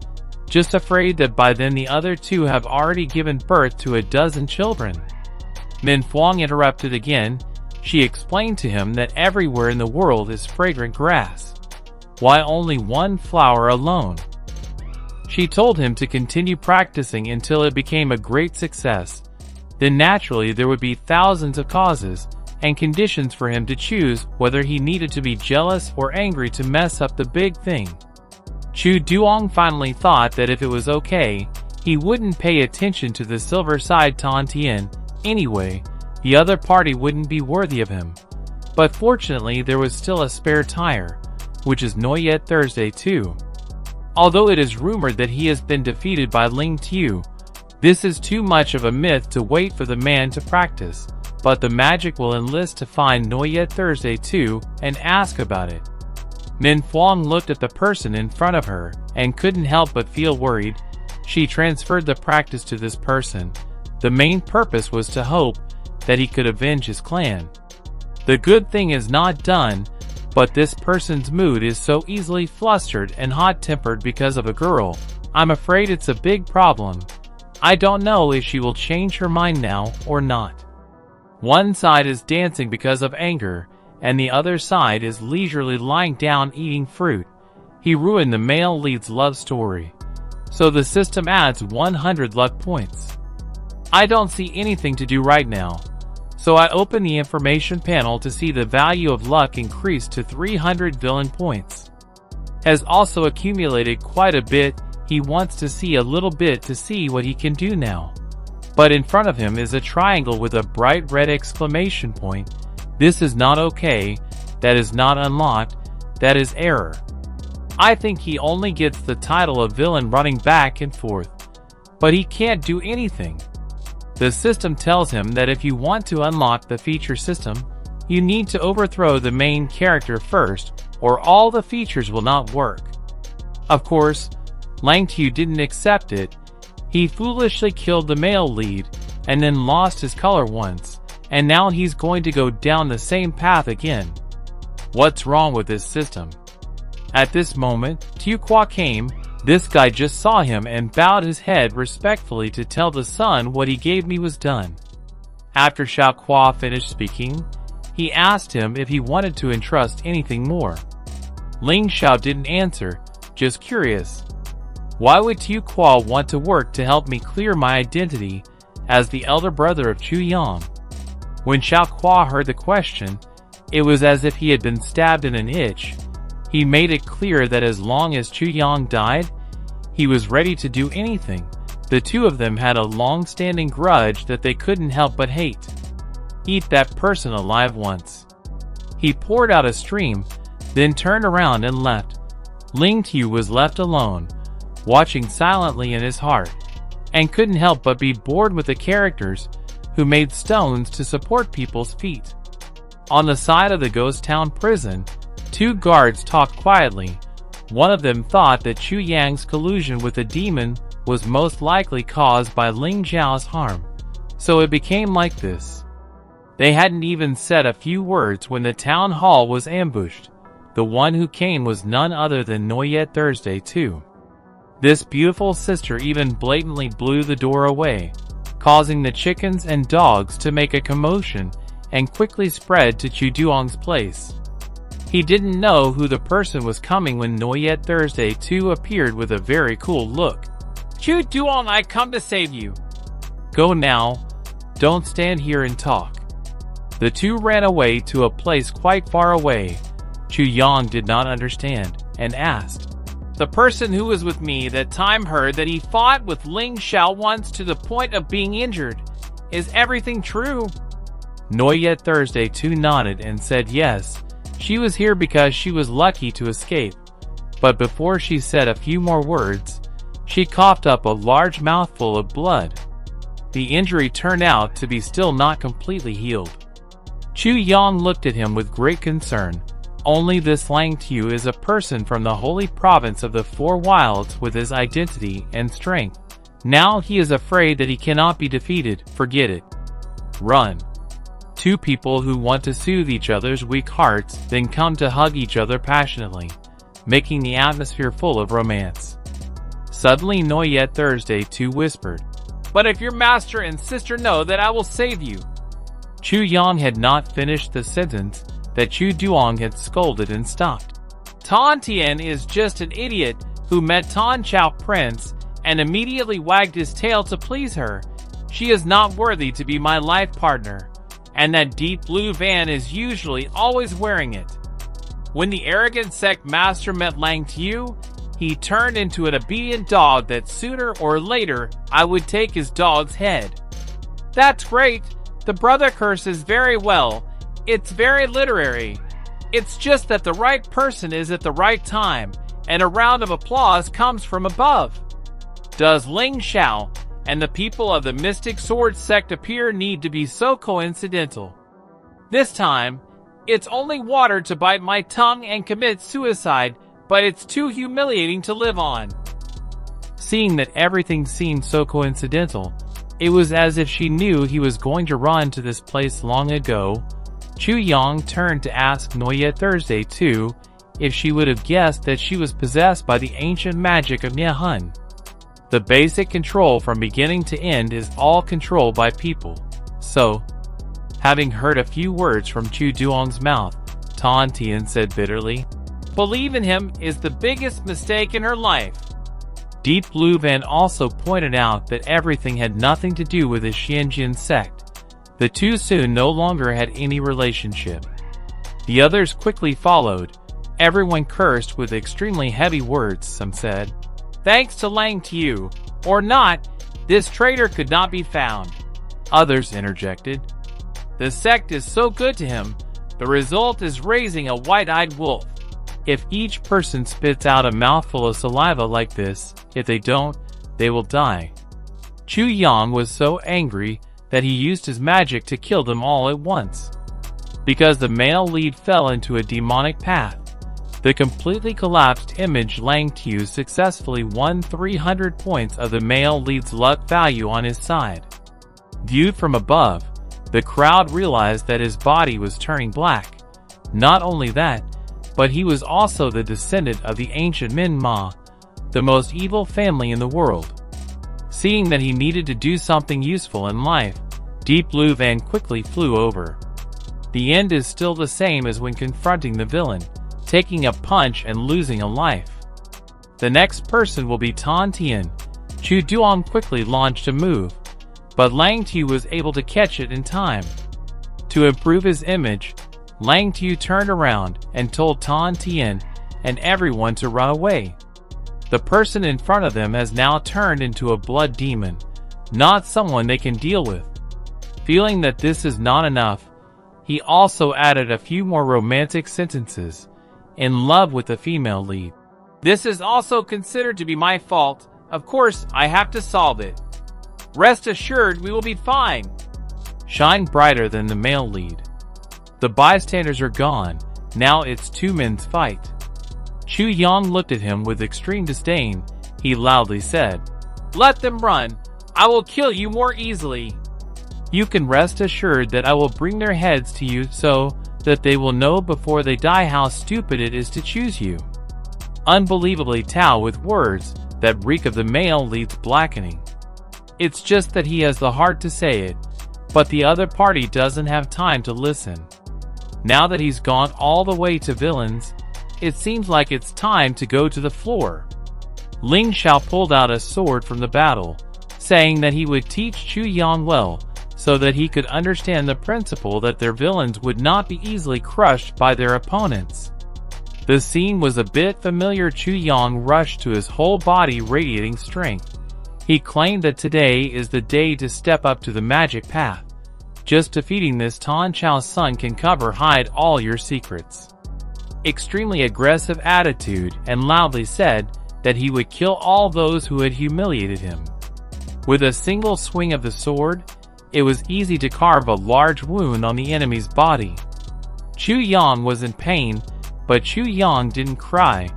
Just afraid that by then the other two have already given birth to a dozen children. Min Fuang interrupted again. She explained to him that everywhere in the world is fragrant grass. Why only one flower alone? She told him to continue practicing until it became a great success. Then naturally there would be thousands of causes and conditions for him to choose whether he needed to be jealous or angry to mess up the big thing. Chu Duong finally thought that if it was okay, he wouldn't pay attention to the silver side Tan Tian. Anyway, the other party wouldn't be worthy of him. But fortunately there was still a spare tire, which is Noyet Thursday too. Although it is rumored that he has been defeated by Ling Xiao, this is too much of a myth to wait for the man to practice, but the magic will enlist to find Noyet Thursday too and ask about it. Min Fuang looked at the person in front of her and couldn't help but feel worried. She transferred the practice to this person. The main purpose was to hope that he could avenge his clan. The good thing is not done, but this person's mood is so easily flustered and hot-tempered because of a girl. I'm afraid it's a big problem. I don't know if she will change her mind now or not. One side is dancing because of anger, and the other side is leisurely lying down eating fruit. He ruined the male lead's love story. So the system adds 100 luck points. I don't see anything to do right now. So I open the information panel to see the value of luck increased to 300 villain points. Has also accumulated quite a bit. He wants to see a little bit to see what he can do now. But in front of him is a triangle with a bright red exclamation point. This is not okay. That is not unlocked. That is error. I think he only gets the title of villain running back and forth. But he can't do anything. The system tells him that if you want to unlock the feature system, you need to overthrow the main character first, or all the features will not work. Of course, Lang Qiu didn't accept it. He foolishly killed the male lead, and then lost his color once, and now he's going to go down the same path again. What's wrong with this system? At this moment, Qiu came. This guy just saw him and bowed his head respectfully to tell the son what he gave me was done. After Xiao finished speaking, he asked him if he wanted to entrust anything more. Ling Xiao didn't answer, just curious. Why would Qiu want to work to help me clear my identity as the elder brother of Chu Yang? When Xiao heard the question, it was as if he had been stabbed in an itch. He made it clear that as long as Chu Yang died, he was ready to do anything. The two of them had a long-standing grudge that they couldn't help but hate. Eat that person alive once. He poured out a stream, then turned around and left. Ling Xiao was left alone, watching silently in his heart, and couldn't help but be bored with the characters who made stones to support people's feet. On the side of the ghost town prison, two guards talked quietly. One of them thought that Chu Yang's collusion with the demon was most likely caused by Ling Xiao's harm, so it became like this. They hadn't even said a few words when the town hall was ambushed. The one who came was none other than Noyet Thursday too. This beautiful sister even blatantly blew the door away, causing the chickens and dogs to make a commotion and quickly spread to Chu Duong's place. He didn't know who the person was coming when Noyet Thursday 2 appeared with a very cool look. "Chu Duong, I come to save you. Go now. Don't stand here and talk." The two ran away to a place quite far away. Chu Yang did not understand and asked, "The person who was with me that time heard that he fought with Ling Xiao once to the point of being injured. Is everything true?" Noyet Thursday 2 nodded and said yes. She was here because she was lucky to escape. But before she said a few more words, she coughed up a large mouthful of blood. The injury turned out to be still not completely healed. Chu Yang looked at him with great concern. Only this Lang Tiu is a person from the holy province of the Four Wilds with his identity and strength. Now he is afraid that he cannot be defeated. Forget it. Run. Two people who want to soothe each other's weak hearts then come to hug each other passionately, making the atmosphere full of romance. Suddenly Noyet Thursday 2 whispered, "But if your master and sister know that I will save you." Chu Yang had not finished the sentence that Chu Duong had scolded and stopped. "Tan Tian is just an idiot who met Tan Chao Prince and immediately wagged his tail to please her. She is not worthy to be my life partner. And that deep blue van is usually always wearing it." When the arrogant sect master met Lang Tiu, he turned into an obedient dog that sooner or later I would take his dog's head. "That's great. The brother curses very well. It's very literary. It's just that the right person is at the right time, and a round of applause comes from above. Does Ling Xiao and the people of the Mystic Sword sect appear need to be so coincidental? This time, it's only water to bite my tongue and commit suicide, but it's too humiliating to live on." Seeing that everything seemed so coincidental, it was as if she knew he was going to run to this place long ago. Chu Yang turned to ask Noyet Thursday 2 if she would have guessed that she was possessed by the ancient magic of Niehun. The basic control from beginning to end is all controlled by people. So, having heard a few words from Chu Duong's mouth, Tan Tian said bitterly, "Believe in him is the biggest mistake in her life." Deep Blue Van also pointed out that everything had nothing to do with the Xianjin sect. The two soon no longer had any relationship. The others quickly followed. Everyone cursed with extremely heavy words. Some said, "Thanks to Lang Tiu, or not, this traitor could not be found." Others interjected, "The sect is so good to him, the result is raising a white-eyed wolf." If each person spits out a mouthful of saliva like this, if they don't, they will die. Chu Yang was so angry that he used his magic to kill them all at once. Because the male lead fell into a demonic path, the completely collapsed image Lang Tiu successfully won 300 points of the male lead's luck value on his side. Viewed from above, the crowd realized that his body was turning black. Not only that, but he was also the descendant of the ancient MANHUA, the most evil family in the world. Seeing that he needed to do something useful in life, Deep Blue Van quickly flew over. The end is still the same as when confronting the villain, taking a punch and losing a life. The next person will be Tan Tian. Chu Duong quickly launched a move, but Lang Tiu was able to catch it in time. To improve his image, Lang Tiu turned around and told Tan Tian and everyone to run away. The person in front of them has now turned into a blood demon, not someone they can deal with. Feeling that this is not enough, he also added a few more romantic sentences. in love with the female lead. This is also considered to be my fault. Of course, I have to solve it. Rest assured, we will be fine. Shine brighter than the male lead. The bystanders are gone. Now it's two men's fight. Chu-Yang looked at him with extreme disdain. He loudly said, "Let them run. I will kill you more easily." "You can rest assured that I will bring their heads to you so that they will know before they die how stupid it is to choose you." Unbelievably Tao with words that reek of the male lead's blackening. It's just that he has the heart to say it, but the other party doesn't have time to listen. Now that he's gone all the way to villains, it seems like it's time to go to the floor. Ling Xiao pulled out a sword from the battle, saying that he would teach Chu-Yang well, so that he could understand the principle that their villains would not be easily crushed by their opponents. The scene was a bit familiar. Chu-Yang rushed to his whole body radiating strength. He claimed that today is the day to step up to the magic path. Just defeating this Tan Chao's son can hide all your secrets. Extremely aggressive attitude, and loudly said that he would kill all those who had humiliated him. With a single swing of the sword, it was easy to carve a large wound on the enemy's body. Chu-Yang was in pain, but Chu-Yang didn't cry.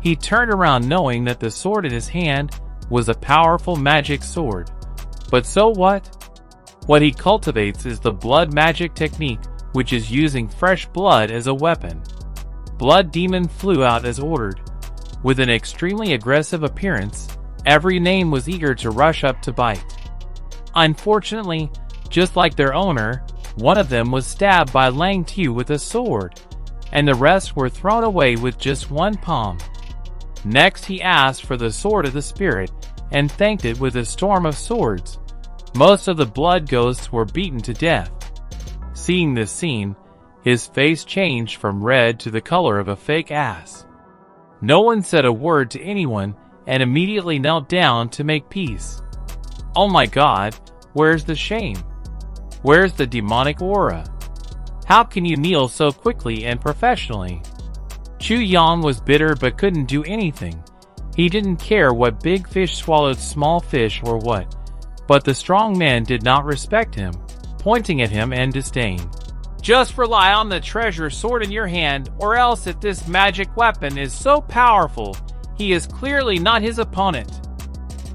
He turned around knowing that the sword in his hand was a powerful magic sword. But so what? What he cultivates is the blood magic technique, which is using fresh blood as a weapon. Blood Demon flew out as ordered. With an extremely aggressive appearance, every name was eager to rush up to bite. Unfortunately, just like their owner, one of them was stabbed by Lang Tu with a sword, and the rest were thrown away with just one palm. Next he asked for the sword of the spirit, and thanked it with a storm of swords. Most of the blood ghosts were beaten to death. Seeing this scene, his face changed from red to the color of a fake ass. No one said a word to anyone, and immediately knelt down to make peace. Oh my god, where's the shame? Where's the demonic aura? How can you kneel so quickly and professionally? Chu-Yang was bitter but couldn't do anything. He didn't care what big fish swallowed small fish or what. But the strong man did not respect him, pointing at him in disdain. "Just rely on the treasure sword in your hand, or else if this magic weapon is so powerful, he is clearly not his opponent."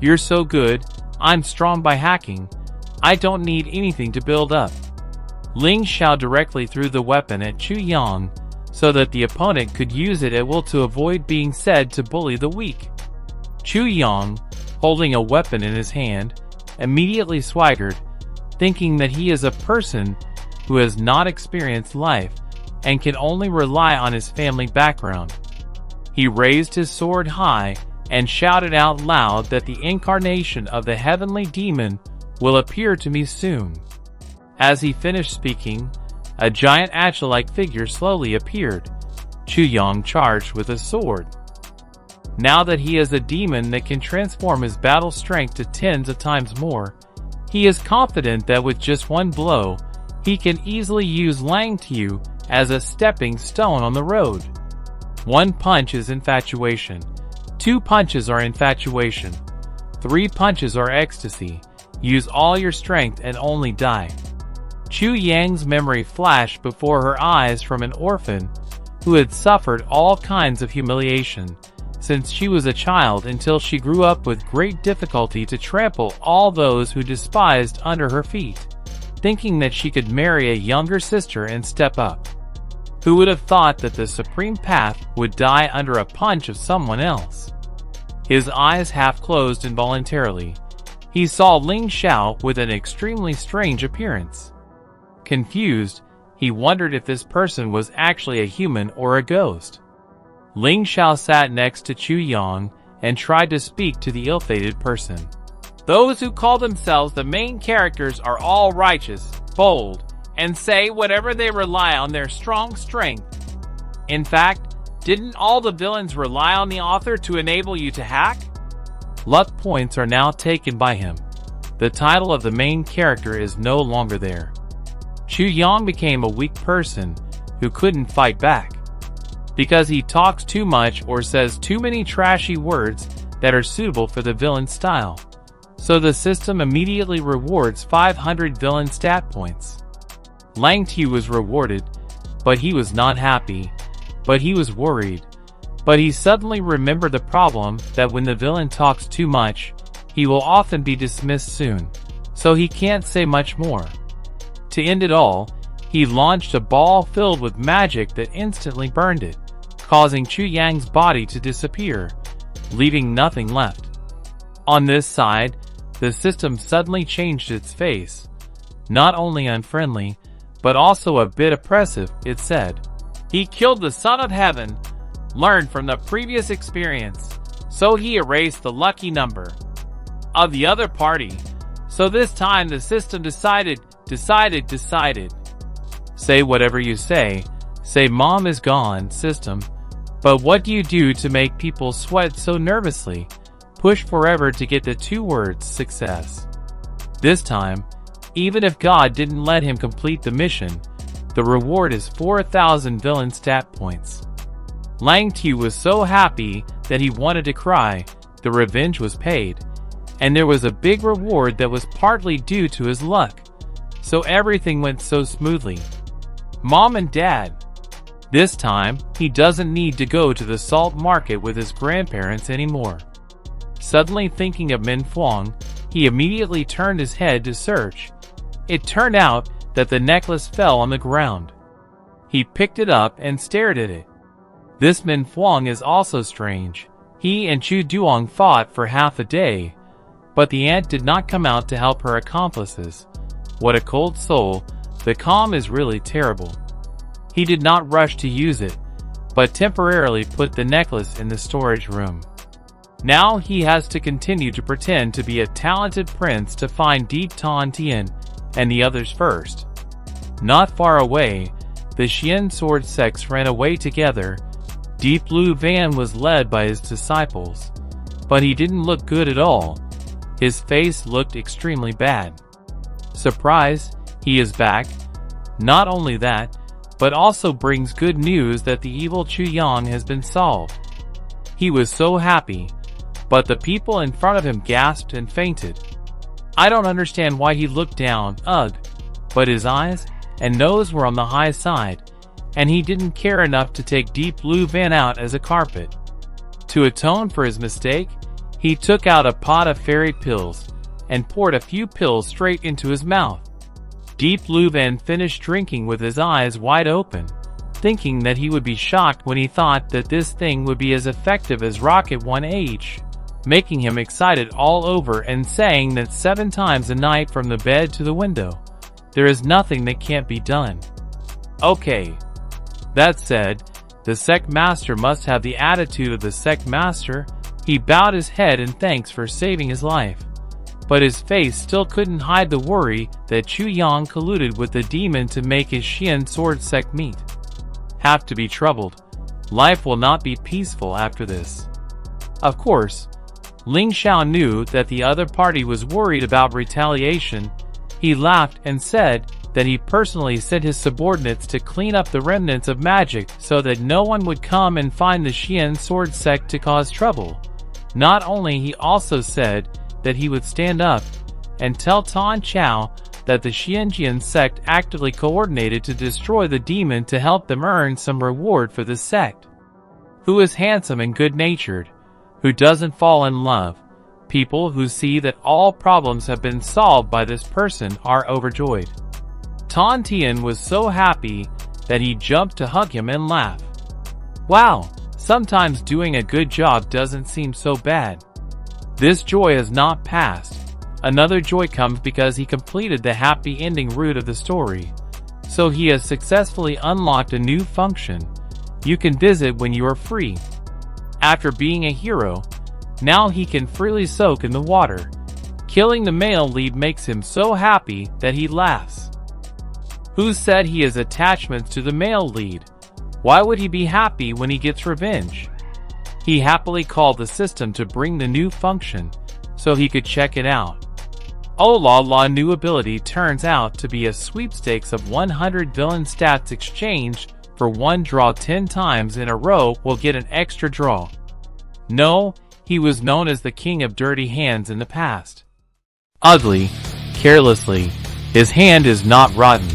"You're so good, I'm strong by hacking. I don't need anything to build up." Ling Xiao directly threw the weapon at Chu-Yang, so that the opponent could use it at will to avoid being said to bully the weak. Chu-Yang, holding a weapon in his hand, immediately swaggered, thinking that he is a person who has not experienced life and can only rely on his family background. He raised his sword high and shouted out loud that the incarnation of the heavenly demon will appear to me soon. As he finished speaking, a giant Acha-like figure slowly appeared. Chu-Yang charged with a sword. Now that he is a demon that can transform his battle strength to tens of times more, he is confident that with just one blow, he can easily use Lang Tu as a stepping stone on the road. One punch is infatuation. 2 punches are infatuation. 3 punches are ecstasy. Use all your strength and only die. Chu-Yang's memory flashed before her eyes from an orphan who had suffered all kinds of humiliation since she was a child until she grew up with great difficulty to trample all those who despised under her feet, thinking that she could marry a younger sister and step up. Who would have thought that the supreme path would die under a punch of someone else? His eyes half closed involuntarily. He saw Ling Xiao with an extremely strange appearance. Confused, he wondered if this person was actually a human or a ghost. Ling Xiao sat next to Chu-Yang and tried to speak to the ill-fated person. "Those who call themselves the main characters are all righteous, bold, and say whatever they rely on their strong strength. In fact, didn't all the villains rely on the author to enable you to hack?" Luck points are now taken by him. The title of the main character is no longer there. Chu-Yang became a weak person who couldn't fight back. because he talks too much or says too many trashy words that are suitable for the villain style. So the system immediately rewards 500 villain stat points. Ling Xiao was rewarded, but he was not happy. But he was worried. But he suddenly remembered the problem that when the villain talks too much, he will often be dismissed soon. So he can't say much more. To end it all, he launched a ball filled with magic that instantly burned it, causing Chu Yang's body to disappear, leaving nothing left. On this side, the system suddenly changed its face. Not only unfriendly, but also a bit oppressive, it said. He killed the Son of Heaven, learned from the previous experience, so he erased the lucky number of the other party. So this time the system decided. Say whatever you say mom is gone, system. But what do you do to make people sweat so nervously? Push forever to get the 2 words, success. This time, even if God didn't let him complete the mission, the reward is 4,000 villain stat points. Ling Xiao was so happy that he wanted to cry. The revenge was paid, and there was a big reward that was partly due to his luck. So everything went so smoothly. Mom and Dad. This time, he doesn't need to go to the salt market with his grandparents anymore. Suddenly thinking of Manhwa, he immediately turned his head to search. It turned out that the necklace fell on the ground. He picked it up and stared at it. This Manhwa is also strange. He and Chu Duong fought for half a day, but the aunt did not come out to help her accomplices. What a cold soul. The calm is really terrible. He did not rush to use it, but temporarily put the necklace in the storage room. Now he has to continue to pretend to be a talented prince to find Deep Tan Tien and the others first. Not far away, the Xian sword sects ran away together. Deep Blue Van was led by his disciples, but he didn't look good at all. His face looked extremely bad. Surprise, he is back. Not only that, but also brings good news that the evil Chu Yang has been solved. He was so happy, but the people in front of him gasped and fainted. I don't understand why he looked down, but his eyes and nose were on the high side, and he didn't care enough to take Deep Blue Van out as a carpet. To atone for his mistake, he took out a pot of fairy pills and poured a few pills straight into his mouth. Deep Blue Van finished drinking with his eyes wide open, thinking that he would be shocked when he thought that this thing would be as effective as Rocket 1H, making him excited all over and saying that 7 times a night from the bed to the window. There is nothing that can't be done. Okay. That said, the sect master must have the attitude of the sect master. He bowed his head in thanks for saving his life. But his face still couldn't hide the worry that Chu Yang colluded with the demon to make his Xian sword sect meet. Have to be troubled. Life will not be peaceful after this. Of course, Ling Xiao knew that the other party was worried about retaliation. He laughed and said that he personally sent his subordinates to clean up the remnants of magic so that no one would come and find the Xian sword sect to cause trouble. Not only, he also said that he would stand up and tell Tan Chao that the Xianjian sect actively coordinated to destroy the demon to help them earn some reward for the sect. Who is handsome and good-natured, who doesn't fall in love. People who see that all problems have been solved by this person are overjoyed. Tan Tien was so happy that he jumped to hug him and laugh. Wow, sometimes doing a good job doesn't seem so bad. This joy has not passed. Another joy comes because he completed the happy ending route of the story. So he has successfully unlocked a new function. You can visit when you are free. After being a hero, now he can freely soak in the water. Killing the male lead makes him so happy that he laughs. Who said he has attachments to the male lead? Why would he be happy when he gets revenge? He happily called the system to bring the new function, so he could check it out. Oh la la, new ability turns out to be a sweepstakes of 100 villain stats exchanged for one draw 10 times in a row will get an extra draw. No, he was known as the king of dirty hands in the past. Ugly, carelessly, his hand is not rotten.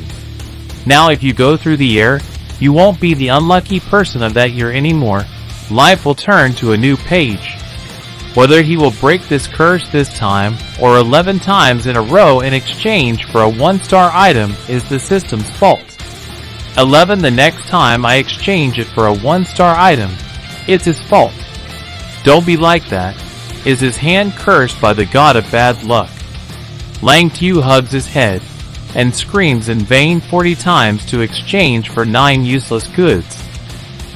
Now if you go through the air, you won't be the unlucky person of that year anymore. Life will turn to a new page. Whether he will break this curse this time or 11 times in a row in exchange for a 1-star item is the system's fault. 11 the next time I exchange it for a 1-star item, it's his fault. Don't be like that. Is his hand cursed by the god of bad luck? Lang Xiao hugs his head and screams in vain 40 times to exchange for 9 useless goods.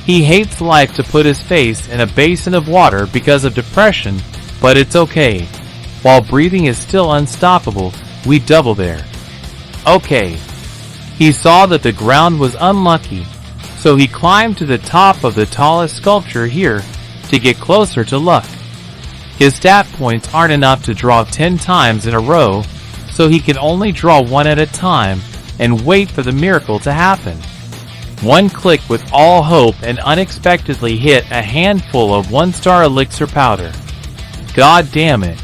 He hates life to put his face in a basin of water because of depression, but it's okay. While breathing is still unstoppable, we double there. Okay. He saw that the ground was unlucky, so he climbed to the top of the tallest sculpture here to get closer to luck. His stat points aren't enough to draw 10 times in a row, so he can only draw one at a time and wait for the miracle to happen. One click with all hope and unexpectedly hit a handful of 1-star elixir powder. God damn it.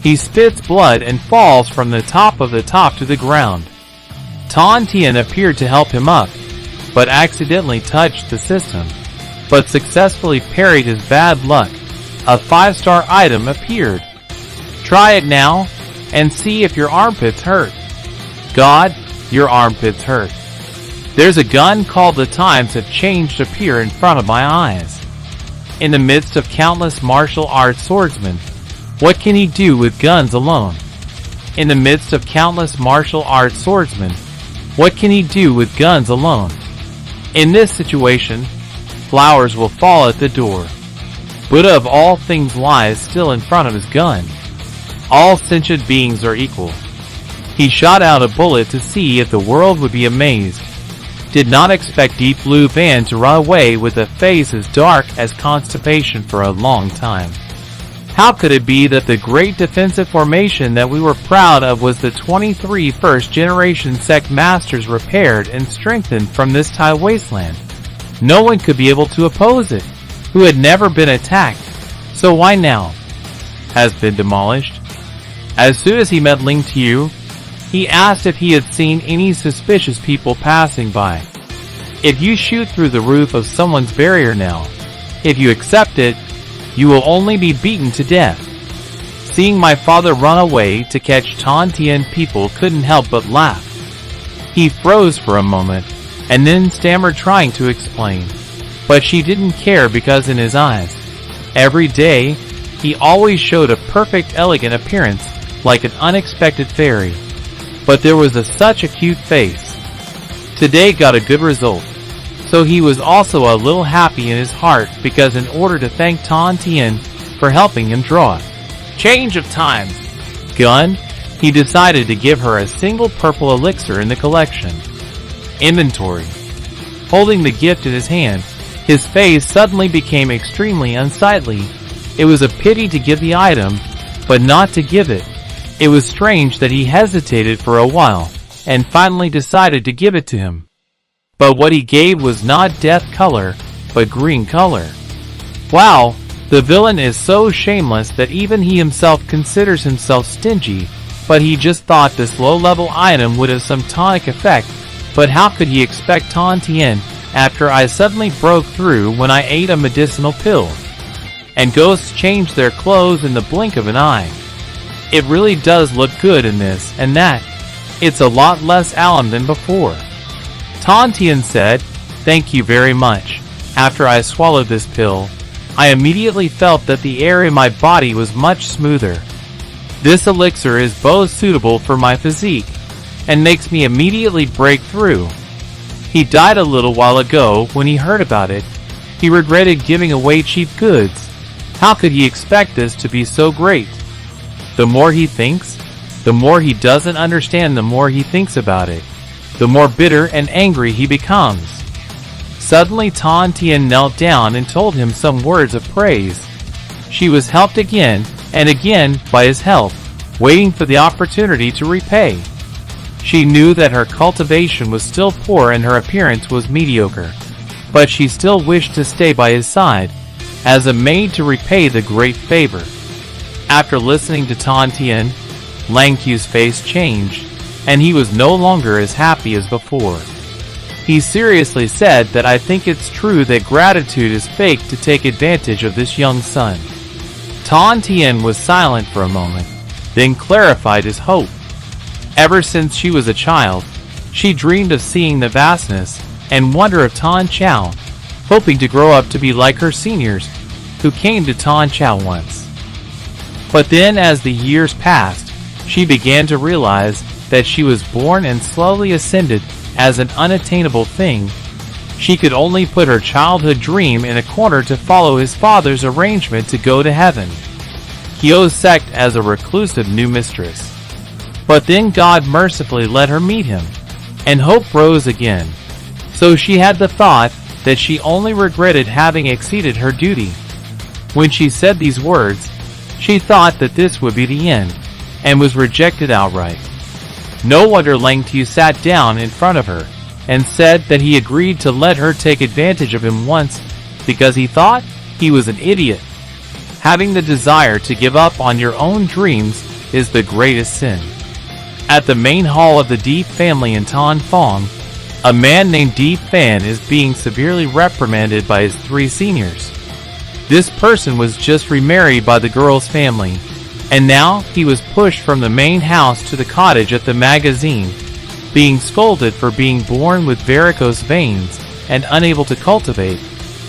He spits blood and falls from the top to the ground. Tan Tian appeared to help him up, but accidentally touched the system, but successfully parried his bad luck. A 5-star item appeared. Try it now and see if your armpits hurt. God, your armpits hurt. There's a gun called The Times Have Changed appear in front of my eyes. In the midst of countless martial arts swordsmen, what can he do with guns alone? In the midst of countless martial arts swordsmen, what can he do with guns alone? In this situation, flowers will fall at the door. Buddha of all things lies still in front of his gun. All sentient beings are equal. He shot out a bullet to see if the world would be amazed. Did not expect Deep Blue Band to run away with a face as dark as constipation for a long time. How could it be that the great defensive formation that we were proud of was the 23 first-generation sect masters repaired and strengthened from this Thai wasteland? No one could be able to oppose it, who had never been attacked, so why now? Has been demolished. As soon as he met Ling Xiao, he asked if he had seen any suspicious people passing by. If you shoot through the roof of someone's barrier now, if you accept it, you will only be beaten to death. Seeing my father run away to catch Tan Tian, people couldn't help but laugh. He froze for a moment, and then stammered trying to explain. But she didn't care because in his eyes, every day, he always showed a perfect elegant appearance like an unexpected fairy. But there was such a cute face. Today got a good result. So he was also a little happy in his heart because in order to thank Tan Tian for helping him draw change of times gun, he decided to give her a single purple elixir in the collection. Inventory. Holding the gift in his hand, his face suddenly became extremely unsightly. It was a pity to give the item, but not to give it. It was strange that he hesitated for a while, and finally decided to give it to him. But what he gave was not death color, but green color. Wow, the villain is so shameless that even he himself considers himself stingy, but he just thought this low-level item would have some tonic effect, but how could he expect Tan Tian after I suddenly broke through when I ate a medicinal pill? And ghosts change their clothes in the blink of an eye. It really does look good in this and that. It's a lot less alum than before. Tan Tian said, "Thank you very much." After I swallowed this pill, I immediately felt that the air in my body was much smoother. This elixir is both suitable for my physique and makes me immediately break through. He died a little while ago when he heard about it. He regretted giving away cheap goods. How could he expect this to be so great? The more he thinks, the more he doesn't understand, the more he thinks about it, the more bitter and angry he becomes. Suddenly Tan Tian knelt down and told him some words of praise. She was helped again and again by his help, waiting for the opportunity to repay. She knew that her cultivation was still poor and her appearance was mediocre. but she still wished to stay by his side, as a maid to repay the great favor. After listening to Tan Tien, Lang Qiu's face changed, and he was no longer as happy as before. He seriously said that I think it's true that gratitude is fake to take advantage of this young son. Tan Tien was silent for a moment, then clarified his hope. Ever since she was a child, she dreamed of seeing the vastness and wonder of Tan Chao, hoping to grow up to be like her seniors, who came to Tan Chao once. But then as the years passed, she began to realize that she was born and slowly ascended as an unattainable thing. She could only put her childhood dream in a corner to follow his father's arrangement to go to heaven. Kyo's sect as a reclusive new mistress. But then God mercifully let her meet him, and hope rose again. So she had the thought that she only regretted having exceeded her duty. When she said these words, she thought that this would be the end, and was rejected outright. No wonder Lang Qiu sat down in front of her, and said that he agreed to let her take advantage of him once, because he thought he was an idiot. Having the desire to give up on your own dreams is the greatest sin. At the main hall of the Deep family in Tan Fong, a man named Deep Fan is being severely reprimanded by his 3 seniors. This person was just remarried by the girl's family, and now he was pushed from the main house to the cottage at the magazine, being scolded for being born with varicose veins and unable to cultivate.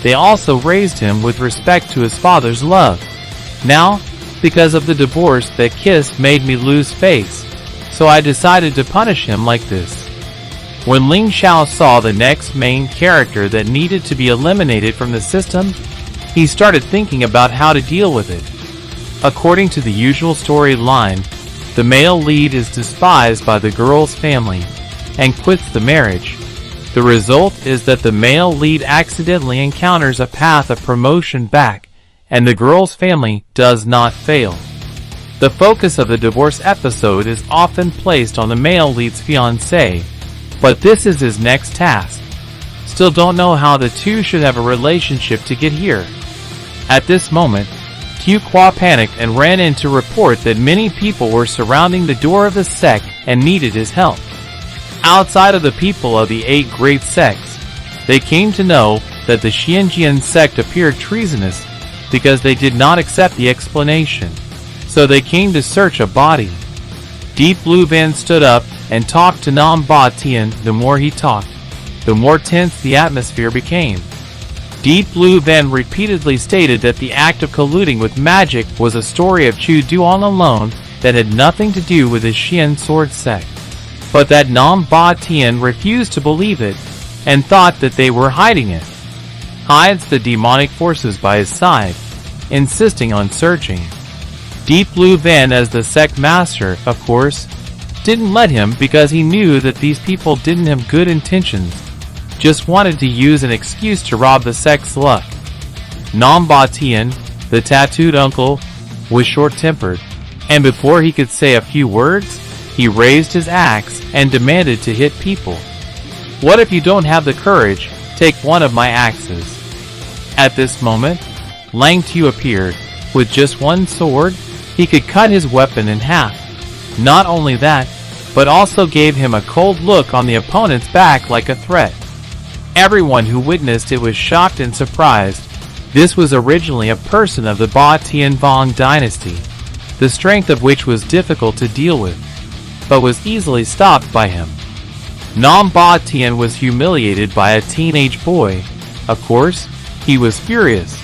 They also raised him with respect to his father's love. Now, because of the divorce that kissed made me lose face, so I decided to punish him like this. When Ling Xiao saw the next main character that needed to be eliminated from the system, he started thinking about how to deal with it. According to the usual storyline, the male lead is despised by the girl's family and quits the marriage. The result is that the male lead accidentally encounters a path of promotion back, and the girl's family does not fail. The focus of the divorce episode is often placed on the male lead's fiancée, but this is his next task. Still don't know how the two should have a relationship to get here. At this moment, Q-Qua panicked and ran in to report that many people were surrounding the door of the sect and needed his help. Outside of the people of the 8 great sects, they came to know that the Xianjian sect appeared treasonous because they did not accept the explanation, so they came to search a body. Deep Blue Van stood up and talked to Nam Ba Tian. The more he talked, the more tense the atmosphere became. Deep Blue then repeatedly stated that the act of colluding with magic was a story of Chu Duan alone that had nothing to do with his Xian sword sect, but that Nam Ba Tian refused to believe it and thought that they were hiding it. Hides the demonic forces by his side, insisting on searching. Deep Blue Van, as the sect master, of course, didn't let him because he knew that these people didn't have good intentions, just wanted to use an excuse to rob the sect's luck. Nam Ba Tian, the tattooed uncle, was short-tempered, and before he could say a few words, he raised his axe and demanded to hit people. What if you don't have the courage? Take one of my axes. At this moment, Lang Qiu appeared. With just one sword, he could cut his weapon in half. Not only that, but also gave him a cold look on the opponent's back like a threat. Everyone who witnessed it was shocked and surprised. This was originally a person of the Ba Tianfang dynasty, the strength of which was difficult to deal with, but was easily stopped by him. Nam Ba Tian was humiliated by a teenage boy. Of course, he was furious.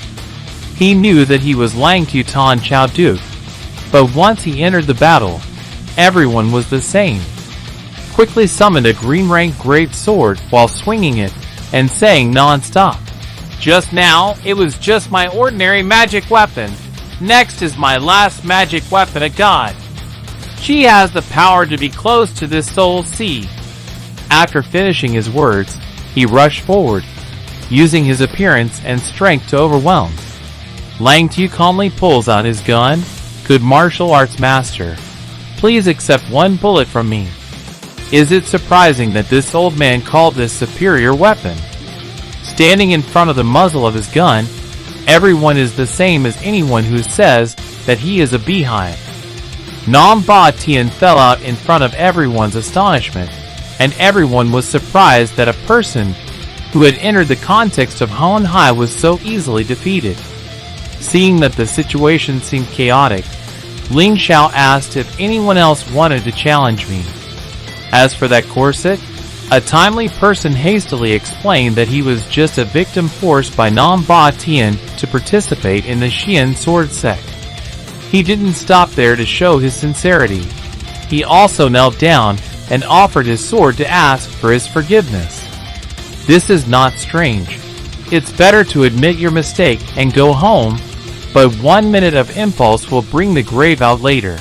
He knew that he was Lang Qiu Tan Chao Duke, but once he entered the battle, everyone was the same. Quickly summoned a green rank great sword while swinging it and saying non-stop, "Just now, it was just my ordinary magic weapon. Next is my last magic weapon, a god. She has the power to be close to this soul sea." After finishing his words, he rushed forward, using his appearance and strength to overwhelm. Lang Qiu calmly pulls out his gun. "Good martial arts master, please accept one bullet from me." Is it surprising that this old man called this superior weapon? standing in front of the muzzle of his gun. Everyone is the same as anyone who says that he is a beehive. Nam Ba Tien fell out in front of everyone's astonishment, and everyone was surprised that a person who had entered the context of Hon Hai was so easily defeated. Seeing that the situation seemed chaotic, Ling Xiao asked if anyone else wanted to challenge me. As for that corset, a timely person hastily explained that he was just a victim forced by Nam Ba Tien to participate in the Xian sword sect. He didn't stop there to show his sincerity. He also knelt down and offered his sword to ask for his forgiveness. This is not strange. It's better to admit your mistake and go home, but 1 minute of impulse will bring the grave out later.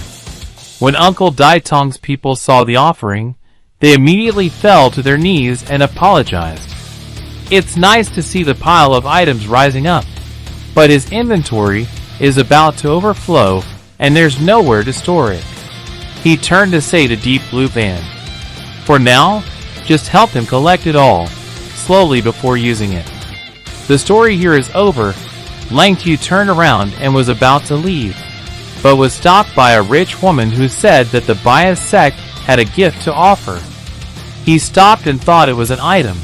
When Uncle Dai Tong's people saw the offering, they immediately fell to their knees and apologized. It's nice to see the pile of items rising up, but his inventory is about to overflow and there's nowhere to store it. He turned to say to Deep Blue Van, "For now, just help him collect it all, slowly before using it." The story here is over. Lang Tu turned around and was about to leave, but was stopped by a rich woman who said that the Bias sect had a gift to offer. He stopped and thought it was an item,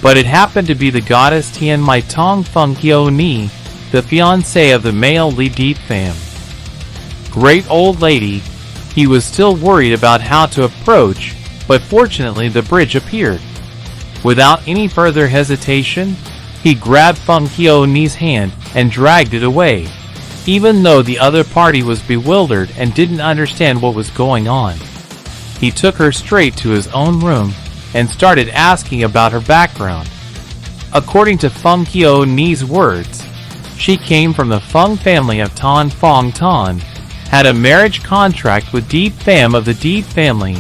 but it happened to be the goddess Tian Mai Tong Feng Kyo Ni, the fiancée of the male lead Deep Pham. Great old lady. He was still worried about how to approach, but fortunately the bridge appeared. Without any further hesitation, he grabbed Feng Kyo Ni's hand and dragged it away, even though the other party was bewildered and didn't understand what was going on. He took her straight to his own room and started asking about her background. According to Feng Kyo Ni's words, she came from the Feng family of Tan Fong Tan, had a marriage contract with Deep Pham of the Deep family,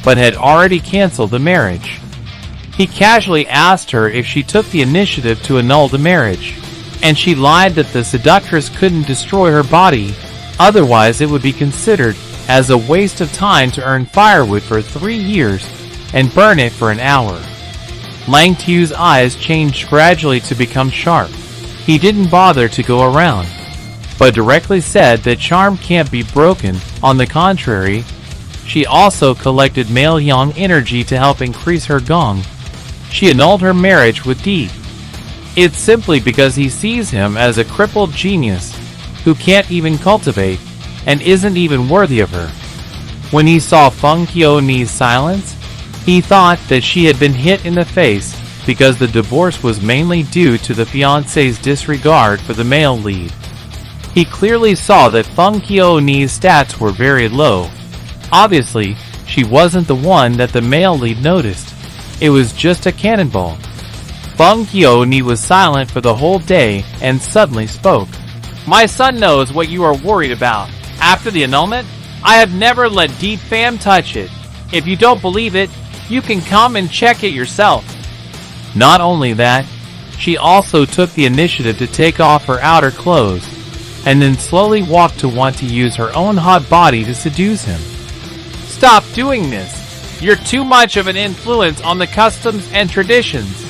but had already canceled the marriage. He casually asked her if she took the initiative to annul the marriage, and she lied that the seductress couldn't destroy her body, otherwise it would be considered as a waste of time to earn firewood for 3 years and burn it for an hour. Lang Tu's eyes changed gradually to become sharp. He didn't bother to go around, but directly said that charm can't be broken. On the contrary, she also collected male yang energy to help increase her gong. She annulled her marriage with Deep. It's simply because he sees him as a crippled genius who can't even cultivate and isn't even worthy of her. When he saw Feng Kyo Ni's silence, he thought that she had been hit in the face because the divorce was mainly due to the fiancé's disregard for the male lead. He clearly saw that Feng Kyo Ni's stats were very low. Obviously, she wasn't the one that the male lead noticed. It was just a cannonball. Feng Kyo Ni was silent for the whole day and suddenly spoke. My son knows what you are worried about. After the annulment, I have never let Deep Pham touch it. If you don't believe it, you can come and check it yourself. Not only that, she also took the initiative to take off her outer clothes, and then slowly walked to want to use her own hot body to seduce him. Stop doing this. You're too much of an influence on the customs and traditions.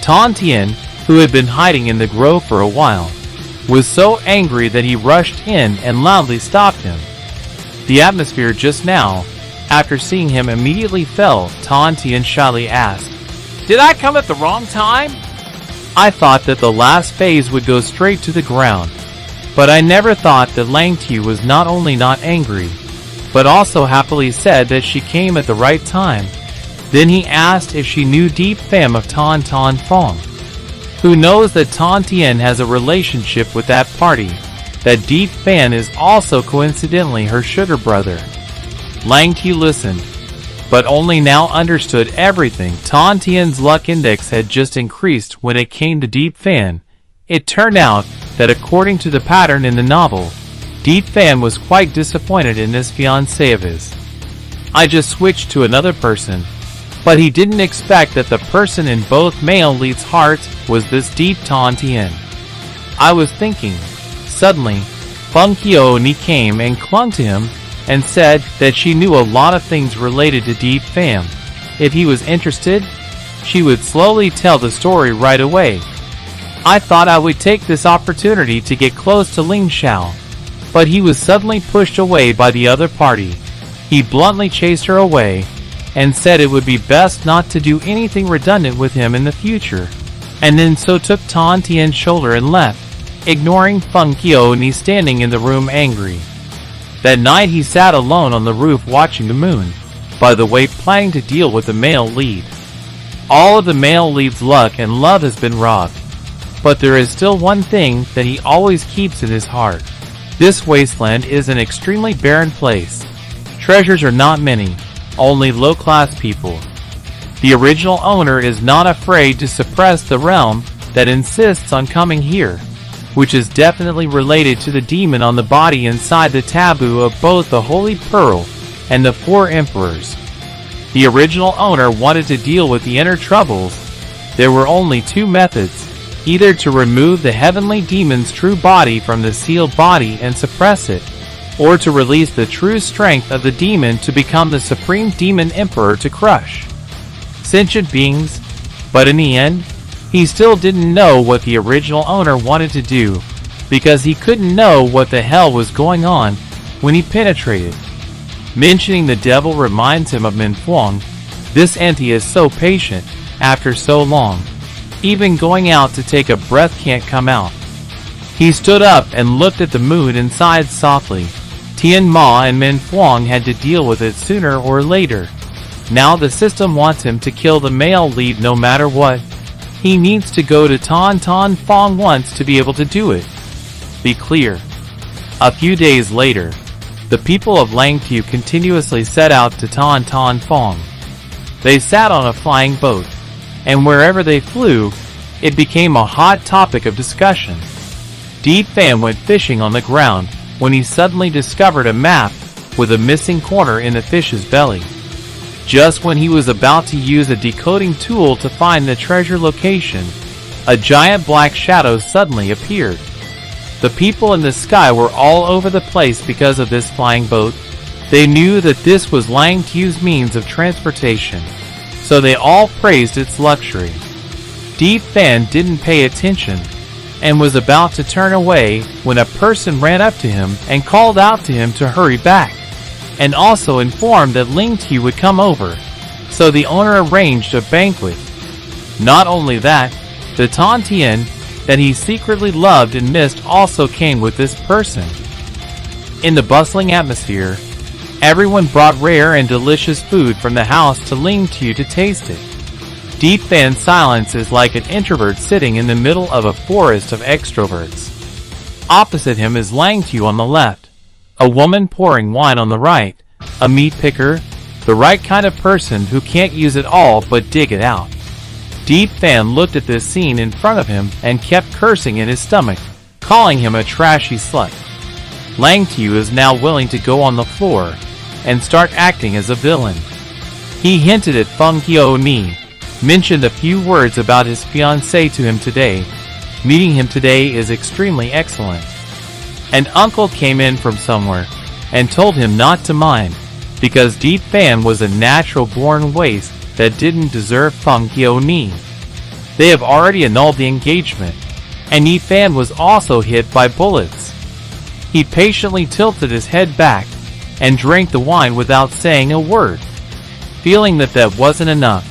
Tan Tien, who had been hiding in the grove for a while, was so angry that he rushed in and loudly stopped him. The atmosphere just now, after seeing him, immediately fell. Tan Tien shyly asked, "Did I come at the wrong time?" "I thought that the last phase would go straight to the ground, but I never thought that Lang Tu was not only not angry, but also happily said that she came at the right time." Then he asked if she knew Deep Pham of Tan Tan Fong, who knows that Tan Tien has a relationship with that party, that Deep Pham is also coincidentally her sugar brother. Lang Tu listened, but only now understood everything. Tan Tien's luck index had just increased when it came to Deep Pham. It turned out that according to the pattern in the novel, Deep Pham was quite disappointed in this fiancé of his. I just switched to another person, but he didn't expect that the person in both male leads' hearts was this Deep Tan Tien. I was thinking. Suddenly, Feng Kyo Ni came and clung to him and said that she knew a lot of things related to Deep Pham. If he was interested, she would slowly tell the story right away. I thought I would take this opportunity to get close to Ling Xiao, but he was suddenly pushed away by the other party. He bluntly chased her away and said it would be best not to do anything redundant with him in the future, and then so took Tan Tian's shoulder and left, ignoring Feng Qiuyi standing in the room angry. That night he sat alone on the roof watching the moon, by the way planning to deal with the male lead. All of the male lead's luck and love has been robbed, but there is still one thing that he always keeps in his heart. This wasteland is an extremely barren place. Treasures are not many, only low-class people. The original owner is not afraid to suppress the realm that insists on coming here, which is definitely related to the demon on the body inside the taboo of both the Holy Pearl and the Four Emperors. The original owner wanted to deal with the inner troubles. There were only two methods, either to remove the heavenly demon's true body from the sealed body and suppress it, or to release the true strength of the demon to become the supreme demon emperor to crush sentient beings. But in the end, he still didn't know what the original owner wanted to do, because he couldn't know what the hell was going on when he penetrated. Mentioning the devil reminds him of Manhwa. This entity is so patient after so long. Even going out to take a breath can't come out. He stood up and looked at the moon and sighed softly. Tian Ma and Manhwa had to deal with it sooner or later. Now the system wants him to kill the male lead no matter what. He needs to go to Tan Tan Fong once to be able to do it. Be clear. A few days later, the people of Langtu continuously set out to Tan Tan Fong. They sat on a flying boat, and wherever they flew, it became a hot topic of discussion. Deep Fan went fishing on the ground when he suddenly discovered a map with a missing corner in the fish's belly. Just when he was about to use a decoding tool to find the treasure location, a giant black shadow suddenly appeared. The people in the sky were all over the place because of this flying boat. They knew that this was Lang Tu's means of transportation, so they all praised its luxury. Deep Fan didn't pay attention and was about to turn away when a person ran up to him and called out to him to hurry back, and also informed that Ling Xiao would come over, so the owner arranged a banquet. Not only that, the Tan Tian that he secretly loved and missed also came with this person. In the bustling atmosphere, everyone brought rare and delicious food from the house to Ling Xiao to taste it. Deep Fan's silence is like an introvert sitting in the middle of a forest of extroverts. Opposite him is Lang Xiao on the left, a woman pouring wine on the right, a meat picker, the right kind of person who can't use it all but dig it out. Deep Fan looked at this scene in front of him and kept cursing in his stomach, calling him a trashy slut. Lang Xiao is now willing to go on the floor and start acting as a villain. He hinted at Feng Qiuyi, mentioned a few words about his fiancée to him today. Meeting him today is extremely excellent. An uncle came in from somewhere and told him not to mind, because Deep Fan was a natural-born waste that didn't deserve Feng Qiuyi. They have already annulled the engagement, and Deep Fan was also hit by bullets. He patiently tilted his head back and drank the wine without saying a word. Feeling that that wasn't enough,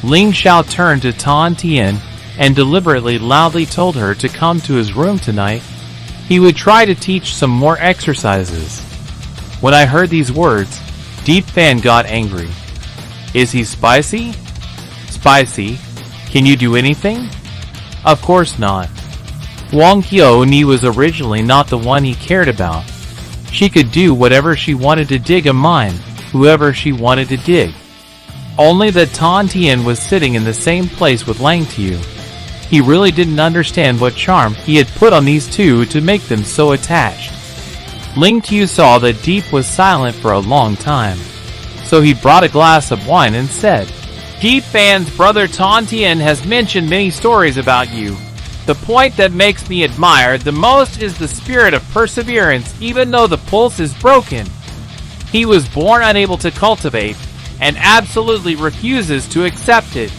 Ling Xiao turned to Tan Tian and deliberately loudly told her to come to his room tonight. He would try to teach some more exercises. When I heard these words, Deep Fan got angry. Is he spicy? Spicy? Can you do anything? Of course not. Wang Qiuyi was originally not the one he cared about. She could do whatever she wanted to dig a mine, whoever she wanted to dig. Only that Tan Tian was sitting in the same place with Lang Xiao. He really didn't understand what charm he had put on these two to make them so attached. Ling Xiao saw that Deep was silent for a long time, so he brought a glass of wine and said, Deep Fan's brother Tan Tian has mentioned many stories about you. The point that makes me admire the most is the spirit of perseverance even though the pulse is broken. He was born unable to cultivate and absolutely refuses to accept it.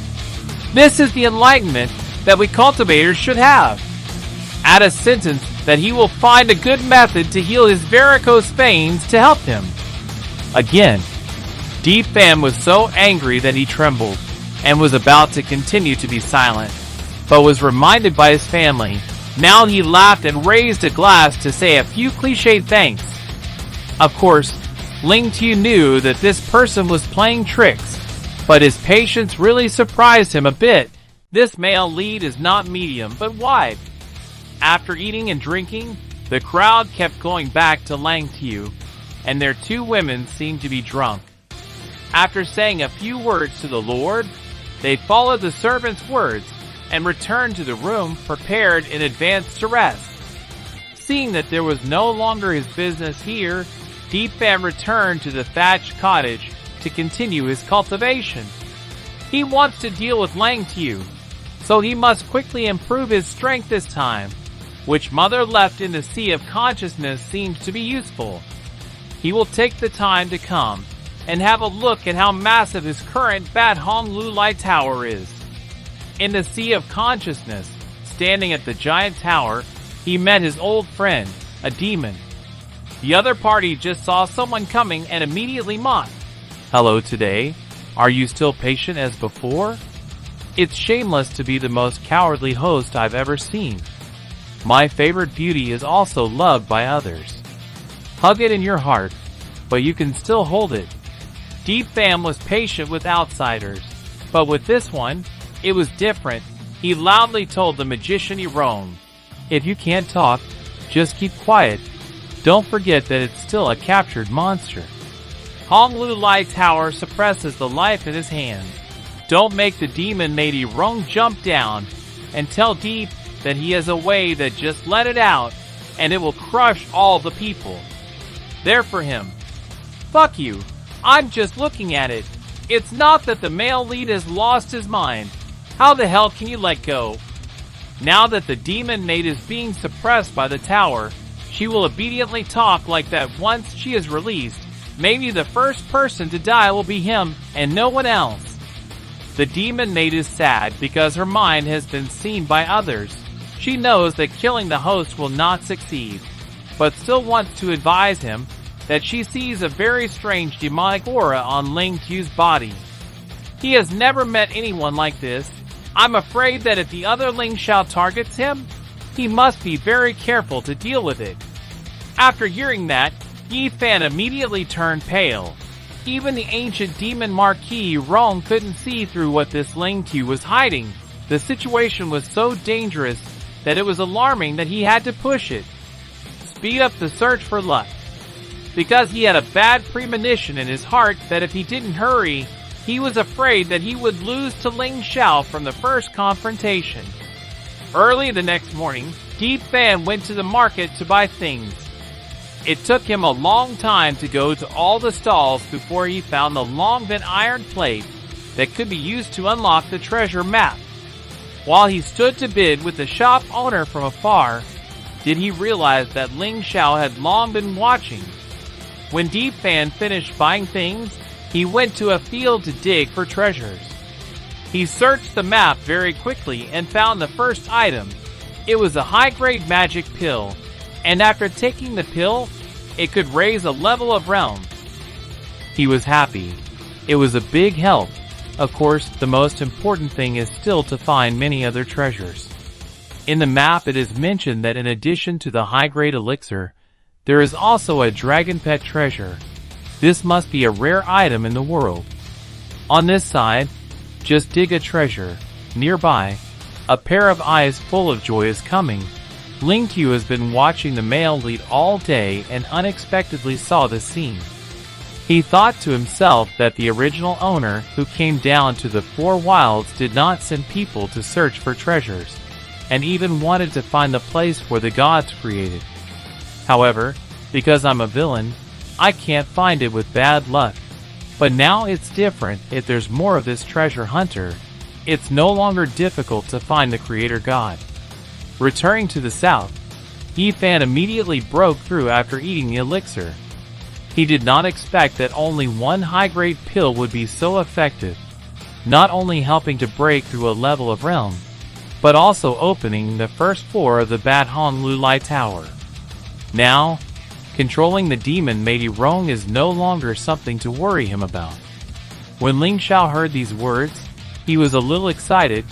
This is the enlightenment that we cultivators should have. Add a sentence that he will find a good method to heal his varicose veins to help him. Again, Deep Fan was so angry that he trembled and was about to continue to be silent, but was reminded by his family. Now he laughed and raised a glass to say a few cliched thanks. Of course, Ling Xiao knew that this person was playing tricks, but his patience really surprised him a bit. This male lead is not medium, but wide. After eating and drinking, the crowd kept going back to Ling Xiao, and their two women seemed to be drunk. After saying a few words to the Lord, they followed the servant's words and returned to the room prepared in advance to rest. Seeing that there was no longer his business here, Deep Fan returned to the thatched cottage to continue his cultivation. He wants to deal with Ling Xiao, so he must quickly improve his strength this time, which Mother left in the Sea of Consciousness seems to be useful. He will take the time to come and have a look at how massive his current Bat Hong Lu Lai Tower is. In the Sea of Consciousness, standing at the giant tower, he met his old friend, a demon. The other party just saw someone coming and immediately mocked. "Hello today. Are you still patient as before? It's shameless to be the most cowardly host I've ever seen. My favorite beauty is also loved by others. Hug it in your heart, but you can still hold it." Deep Fan was patient with outsiders, but with this one, it was different. He loudly told the magician he roamed, "If you can't talk, just keep quiet. Don't forget that it's still a captured monster." Hong Lu Lai Tower suppresses the life in his hand. Don't make the demon lady Rong jump down and tell Deep that he has a way that just let it out and it will crush all the people. There for him. "Fuck you. I'm just looking at it. It's not that the male lead has lost his mind. How the hell can you let go?" Now that the demon maid is being suppressed by the tower, she will obediently talk like that once she is released. Maybe the first person to die will be him and no one else. The demon maid is sad because her mind has been seen by others. She knows that killing the host will not succeed, but still wants to advise him that she sees a very strange demonic aura on Ling Xiao's body. He has never met anyone like this. I'm afraid that if the other Ling Xiao targets him, he must be very careful to deal with it. After hearing that, Yi Fan immediately turned pale. Even the ancient demon Marquis Rong couldn't see through what this Ling Xiao was hiding. The situation was so dangerous that it was alarming that he had to push it. Speed up the search for luck. Because he had a bad premonition in his heart that if he didn't hurry, he was afraid that he would lose to Ling Xiao from the first confrontation. Early the next morning, Deep Fan went to the market to buy things. It took him a long time to go to all the stalls before he found the long bent iron plate that could be used to unlock the treasure map. While he stood to bid with the shop owner from afar, did he realize that Ling Xiao had long been watching. When Deep Fan finished buying things, he went to a field to dig for treasures. He searched the map very quickly and found the first item. It was a high-grade magic pill, and after taking the pill, it could raise a level of realm. He was happy. It was a big help. Of course, the most important thing is still to find many other treasures. In the map it is mentioned that in addition to the high-grade elixir, there is also a dragon pet treasure. This must be a rare item in the world. On this side, just dig a treasure. Nearby, a pair of eyes full of joy is coming. Ling Xiao has been watching the male lead all day and unexpectedly saw this scene. He thought to himself that the original owner who came down to the Four Wilds did not send people to search for treasures, and even wanted to find the place where the gods created. However, because I'm a villain, I can't find it with bad luck. But now it's different. If there's more of this treasure hunter, it's no longer difficult to find the creator god. Returning to the south, Yi Fan immediately broke through after eating the elixir. He did not expect that only one high-grade pill would be so effective. not only helping to break through a level of realm, but also opening the first floor of the Bat Hong Lu Lai Tower. Now, controlling the demon Mei Rong is no longer something to worry him about. When Ling Xiao heard these words, he was a little excited.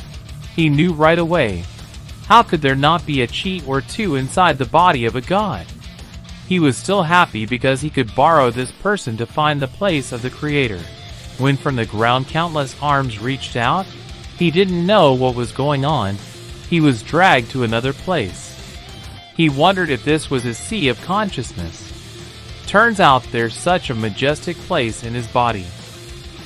He knew right away. How could there not be a chi or two inside the body of a god? He was still happy because he could borrow this person to find the place of the creator. When from the ground countless arms reached out, he didn't know what was going on. He was dragged to another place. He wondered if this was his sea of consciousness. Turns out there's such a majestic place in his body.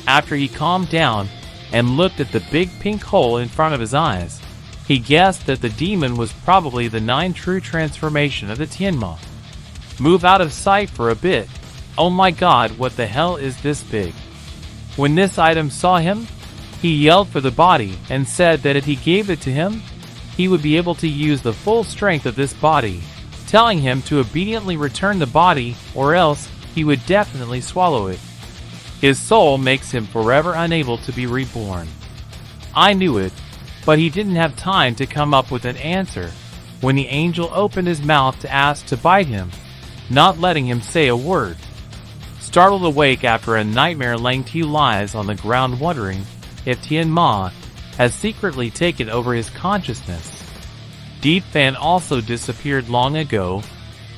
After he calmed down and looked at the big pink hole in front of his eyes, he guessed that the demon was probably the 9 true transformation of the Tianma. Move out of sight for a bit. Oh my god, what the hell is this big? When this item saw him, he yelled for the body and said that if he gave it to him, he would be able to use the full strength of this body, telling him to obediently return the body or else he would definitely swallow it. His soul makes him forever unable to be reborn. I knew it, but he didn't have time to come up with an answer when the angel opened his mouth to ask to bite him, not letting him say a word. Startled awake after a nightmare, Lang Tiu lies on the ground wondering if Tian Ma has secretly taken over his consciousness. Deep Fan also disappeared long ago.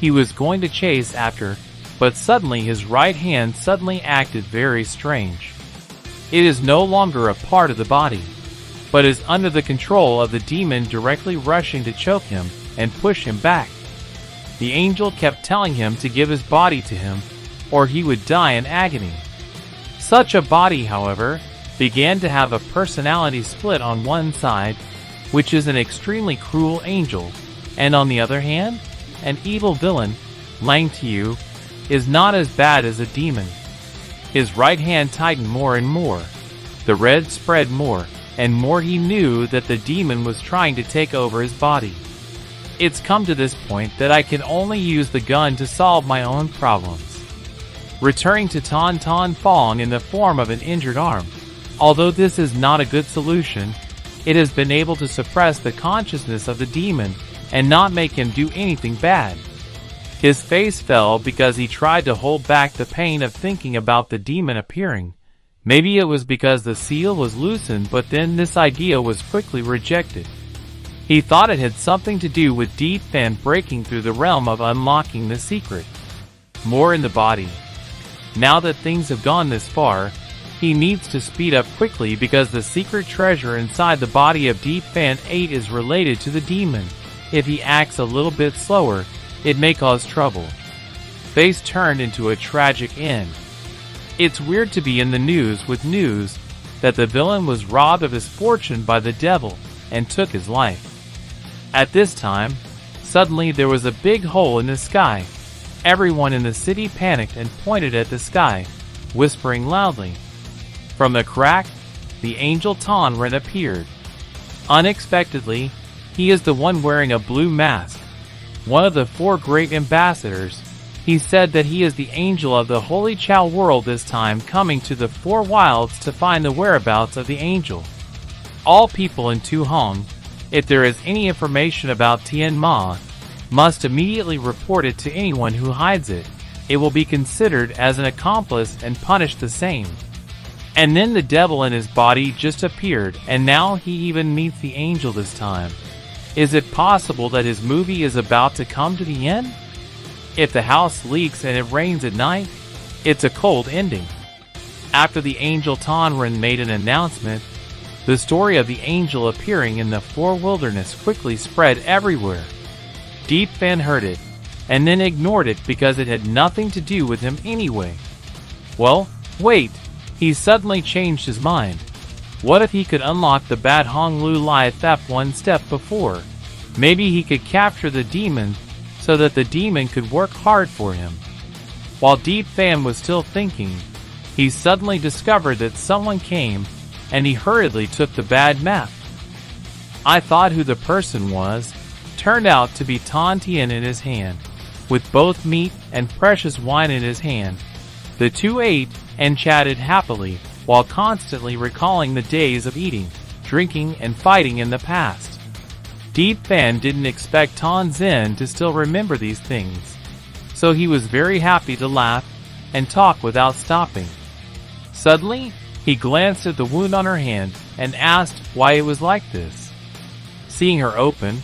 He was going to chase after, but suddenly his right hand suddenly acted very strange. It is no longer a part of the body, but is under the control of the demon, directly rushing to choke him and push him back. The angel kept telling him to give his body to him, or he would die in agony. Such a body, however, began to have a personality split on one side, which is an extremely cruel angel, and on the other hand, an evil villain. Lang Tiu is not as bad as a demon. His right hand tightened more and more. The red spread more and more. He knew that the demon was trying to take over his body. It's come to this point that I can only use the gun to solve my own problems. Returning to Tan Tan Fong in the form of an injured arm. Although this is not a good solution, it has been able to suppress the consciousness of the demon and not make him do anything bad. His face fell because he tried to hold back the pain of thinking about the demon appearing. Maybe it was because the seal was loosened, but then this idea was quickly rejected. He thought it had something to do with Deep Fan breaking through the realm of unlocking the secret. More in the body. Now that things have gone this far, he needs to speed up quickly because the secret treasure inside the body of Deep Fan 8 is related to the demon. If he acts a little bit slower, it may cause trouble. Face turned into a tragic end. It's weird to be in the news with news that the villain was robbed of his fortune by the devil and took his life. At this time, suddenly there was a big hole in the sky. Everyone in the city panicked and pointed at the sky, whispering loudly. From the crack, the angel Tonran appeared. Unexpectedly, he is the one wearing a blue mask. One of the 4 great ambassadors. He said that he is the angel of the Holy Chao world, this time coming to the 4 wilds to find the whereabouts of the angel. All people in Tu Hong, if there is any information about Tian Ma, must immediately report it to anyone who hides it. It will be considered as an accomplice and punished the same. And then the devil in his body just appeared, and now he even meets the angel this time. Is it possible that his movie is about to come to the end? If the house leaks and it rains at night, it's a cold ending. After the angel Tonran made an announcement, the story of the angel appearing in the 4 wilderness quickly spread everywhere. Deep Fan heard it, and then ignored it because it had nothing to do with him anyway. Well, wait, he suddenly changed his mind. What if he could unlock the Bat Hong Lu Lai theft one step before? Maybe he could capture the demon so that the demon could work hard for him. While Deep Fan was still thinking, he suddenly discovered that someone came, and he hurriedly took the bad map. I thought who the person was. Turned out to be Tan Tian in his hand, with both meat and precious wine in his hand. The 2 ate and chatted happily, while constantly recalling the days of eating, drinking, and fighting in the past. Deep Fan didn't expect Tan Zhen to still remember these things, so he was very happy to laugh and talk without stopping. Suddenly, he glanced at the wound on her hand and asked why it was like this. Seeing her open,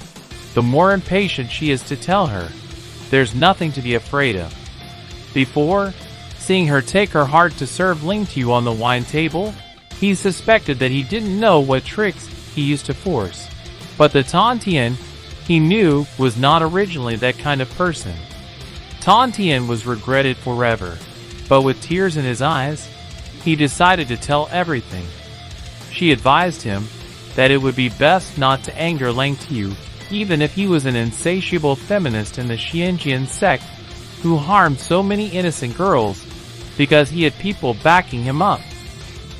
the more impatient she is to tell her, there's nothing to be afraid of. Before, seeing her take her heart to serve Ling Xiao on the wine table, he suspected that he didn't know what tricks he used to force. But the Tan Tian he knew was not originally that kind of person. Tan Tian was regretted forever, but with tears in his eyes, he decided to tell everything. She advised him that it would be best not to anger Ling Xiao, even if he was an insatiable feminist in the Xianjian sect who harmed so many innocent girls, because he had people backing him up.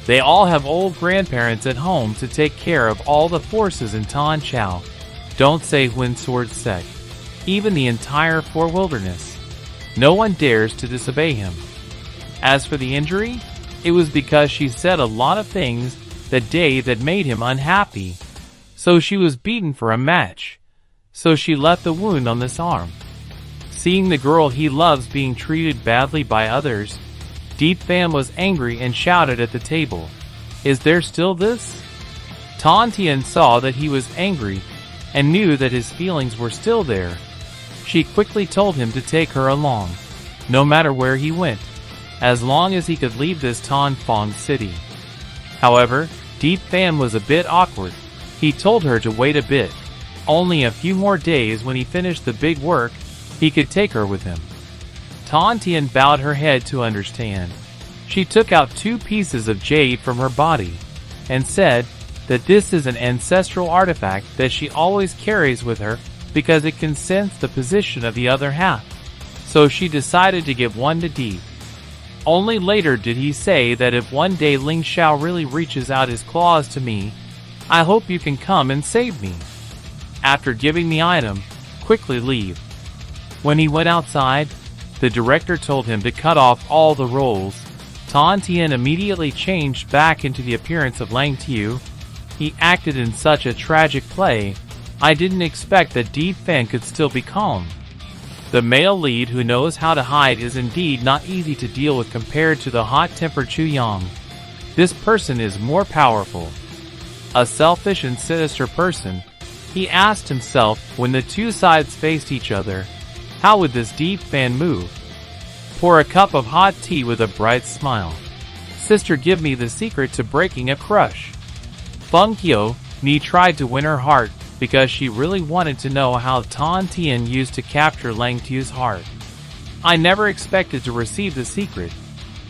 They all have old grandparents at home to take care of all the forces in Tan Chao. Don't say Huan Sword sect. Even the entire Four Wilderness. No one dares to disobey him. As for the injury, it was because she said a lot of things that day that made him unhappy. So she was beaten for a match. So she left the wound on this arm. Seeing the girl he loves being treated badly by others, Deep Fan was angry and shouted at the table, "Is there still this?" Tan Tian saw that he was angry and knew that his feelings were still there. She quickly told him to take her along, no matter where he went, as long as he could leave this Tan Fong city. However, Deep Fan was a bit awkward. He told her to wait a bit. Only a few more days, when he finished the big work, he could take her with him. Tan Tian bowed her head to understand. She took out 2 pieces of jade from her body and said that this is an ancestral artifact that she always carries with her because it can sense the position of the other half. So she decided to give one to Deep. Only later did he say that if one day Ling Xiao really reaches out his claws to me, I hope you can come and save me. After giving the item, quickly leave. When he went outside, the director told him to cut off all the rolls. Tan Tian immediately changed back into the appearance of Ling Xiao. He acted in such a tragic play, I didn't expect that Deep Fan could still be calm. The male lead who knows how to hide is indeed not easy to deal with compared to the hot-tempered Chu Yang. This person is more powerful. A selfish and sinister person, he asked himself when the two sides faced each other, how would this Deep Fan move? Pour a cup of hot tea with a bright smile. Sister, give me the secret to breaking a crush. Feng Qiu Ni tried to win her heart because she really wanted to know how Tan Tian used to capture Lang Tu's heart. I never expected to receive the secret,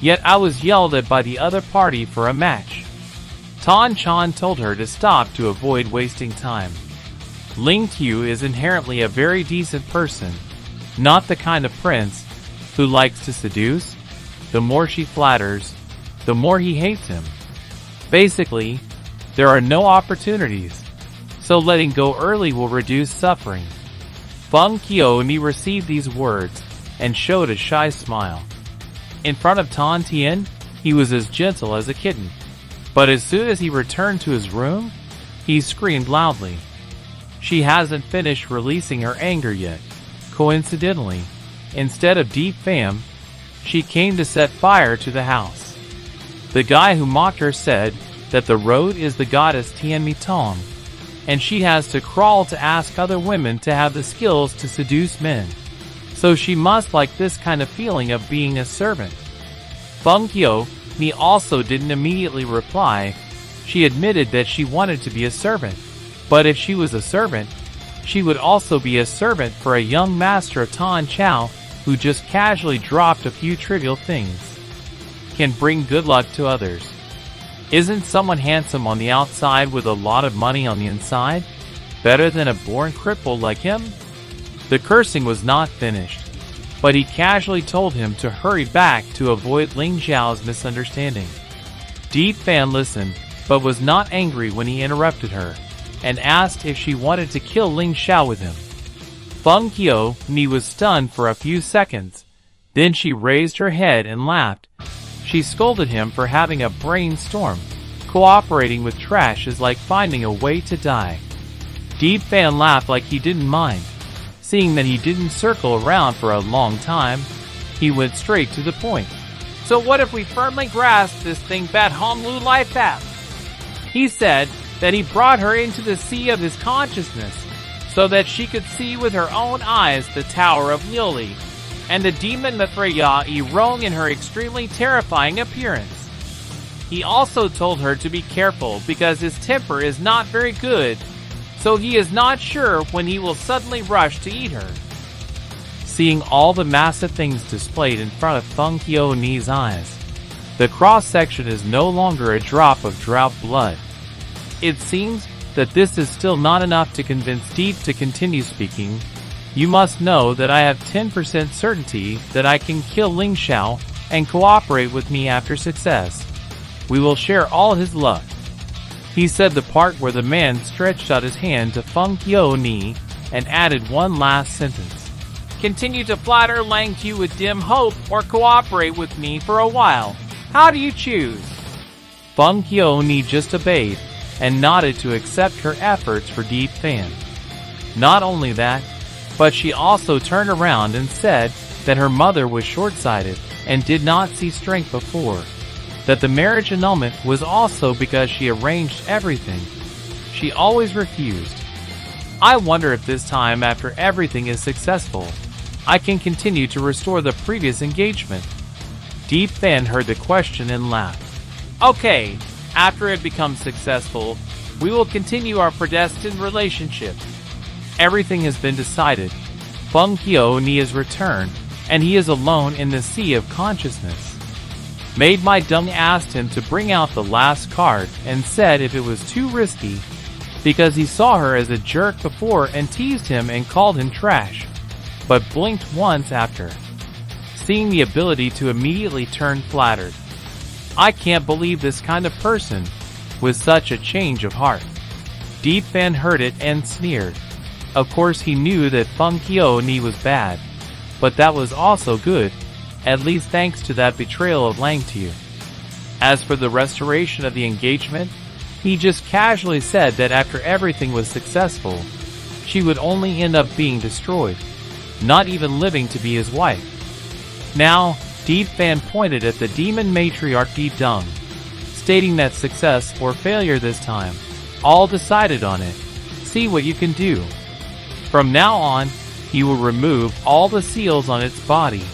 yet I was yelled at by the other party for a match. Tan Chan told her to stop to avoid wasting time. Ling Qiu is inherently a very decent person, not the kind of prince who likes to seduce. The more she flatters, the more he hates him. Basically, there are no opportunities, so letting go early will reduce suffering. Feng Qiu Ni received these words and showed a shy smile. In front of Tan Tian, he was as gentle as a kitten. But as soon as he returned to his room, he screamed loudly. She hasn't finished releasing her anger yet. Coincidentally, instead of Deep Fam, she came to set fire to the house. The guy who mocked her said that the road is the goddess Tian Mi Tong, and she has to crawl to ask other women to have the skills to seduce men. So she must like this kind of feeling of being a servant. Feng Qiu Ni also didn't immediately reply. She admitted that she wanted to be a servant, but if she was a servant, she would also be a servant for a young master of Tan Chao who just casually dropped a few trivial things. Can bring good luck to others. Isn't someone handsome on the outside with a lot of money on the inside better than a born cripple like him? The cursing was not finished, but he casually told him to hurry back to avoid Ling Xiao's misunderstanding. Deep Fan listened, but was not angry when he interrupted her, and asked if she wanted to kill Ling Xiao with him. Feng Qiu Ni was stunned for a few seconds, then she raised her head and laughed. She scolded him for having a brainstorm. Cooperating with trash is like finding a way to die. Deep Fan laughed like he didn't mind. Seeing that he didn't circle around for a long time, he went straight to the point. So what if we firmly grasp this thing that Honglu life has? He said that he brought her into the sea of his consciousness so that she could see with her own eyes the Tower of Liuli and the demon Mithriya Irong in her extremely terrifying appearance. He also told her to be careful because his temper is not very good, so he is not sure when he will suddenly rush to eat her. Seeing all the massive things displayed in front of Feng Qiu's eyes, the cross-section is no longer a drop of drought blood. It seems that this is still not enough to convince Deep to continue speaking. You must know that I have 10% certainty that I can kill Ling Xiao and cooperate with me after success. We will share all his luck. He said the part where the man stretched out his hand to Feng Qiu and added one last sentence. Continue to flatter Lang Qiu with dim hope or cooperate with me for a while. How do you choose? Feng Qiu just obeyed and nodded to accept her efforts for Deep Fan. Not only that, but she also turned around and said that her mother was short-sighted and did not see strength before. That the marriage annulment was also because she arranged everything. She always refused. I wonder if this time, after everything is successful, I can continue to restore the previous engagement. Deep Fan heard the question and laughed. Okay, after it becomes successful, we will continue our predestined relationship. Everything has been decided. Feng Qiu has returned, and he is alone in the sea of consciousness. Maid Mai Deng asked him to bring out the last card and said if it was too risky, because he saw her as a jerk before and teased him and called him trash, but blinked once after, seeing the ability to immediately turn flattered. I can't believe this kind of person, with such a change of heart. Deep Fan heard it and sneered. Of course he knew that Feng Qiu was bad, but that was also good, at least thanks to that betrayal of Lang Qiu. As for the restoration of the engagement, he just casually said that after everything was successful, she would only end up being destroyed, not even living to be his wife. Now, Deep Fan pointed at the demon matriarch Deep Dung, stating that success or failure this time, all decided on it. See what you can do. From now on, he will remove all the seals on its body,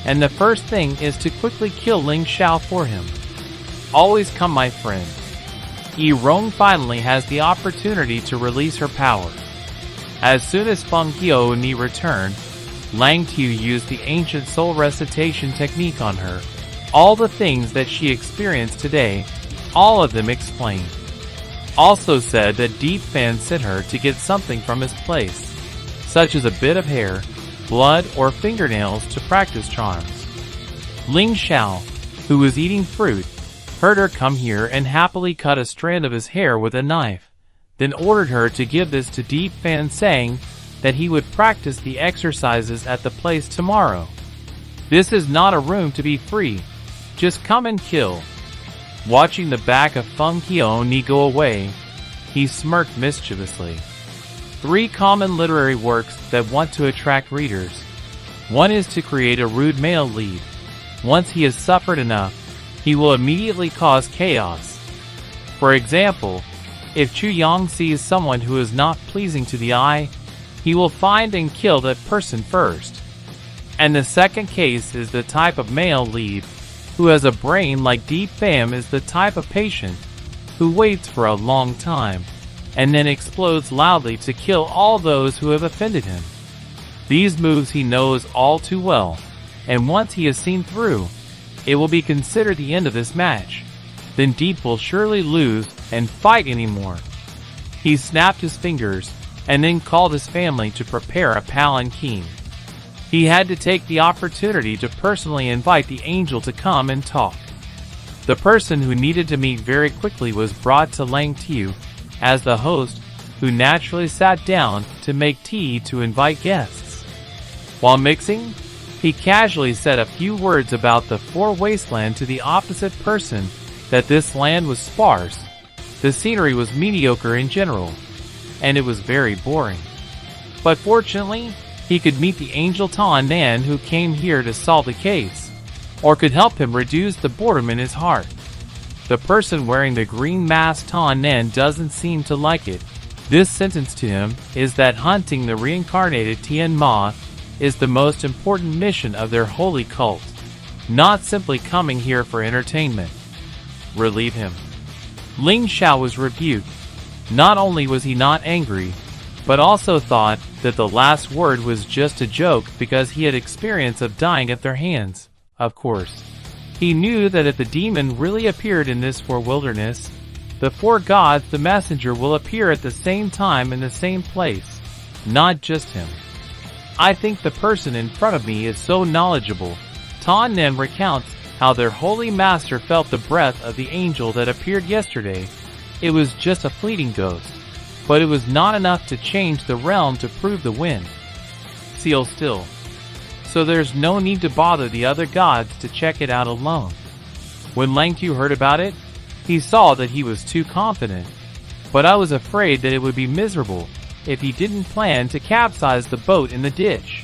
and the first thing is to quickly kill Ling Xiao for him. Always come, my friend. Irong finally has the opportunity to release her power. As soon as Feng Qiu returned, Lang Qiu used the ancient soul recitation technique on her. All the things that she experienced today, all of them explained. Also said that Deep Fan sent her to get something from his place, such as a bit of hair, blood, or fingernails to practice charms. Ling Xiao, who was eating fruit, heard her come here and happily cut a strand of his hair with a knife, then ordered her to give this to Deep Fan, saying that he would practice the exercises at the place tomorrow. This is not a room to be free. Just come and kill. Watching the back of Feng Qiu go away, he smirked mischievously. 3 common literary works that want to attract readers. One is to create a rude male lead. Once he has suffered enough, he will immediately cause chaos. For example, if Chu Yang sees someone who is not pleasing to the eye, he will find and kill that person first. And the second case is the type of male lead who has a brain like Deep Fan is the type of patient who waits for a long time and then explodes loudly to kill all those who have offended him. These moves he knows all too well, and once he is seen through, it will be considered the end of this match. Then Deep will surely lose and fight anymore. He snapped his fingers and then called his family to prepare a palanquin. He had to take the opportunity to personally invite the angel to come and talk. The person who needed to meet very quickly was brought to Lang Qiu as the host, who naturally sat down to make tea to invite guests. While mixing, He casually said a few words about the four wasteland to the opposite person, that this land was sparse, the scenery was mediocre in general, and it was very boring. But fortunately, he could meet the angel Tan Nan who came here to solve the case, or could help him reduce the boredom in his heart. The person wearing the green mask Tan Nan doesn't seem to like it. This sentence to him is that hunting the reincarnated Tian Ma is the most important mission of their holy cult, not simply coming here for entertainment. Relieve him. Ling Xiao was rebuked. Not only was he not angry, but also thought that the last word was just a joke because he had experience of dying at their hands, of course. He knew that if the demon really appeared in this four wilderness, the four gods, the messenger, will appear at the same time in the same place, not just him. I think the person in front of me is so knowledgeable. Tan Nan recounts how their holy master felt the breath of the angel that appeared yesterday. It was just a fleeting ghost, but it was not enough to change the realm to prove the win. Seal still. So there's no need to bother the other gods to check it out alone. When Lang Qiu heard about it, he saw that he was too confident, but I was afraid that it would be miserable if he didn't plan to capsize the boat in the ditch.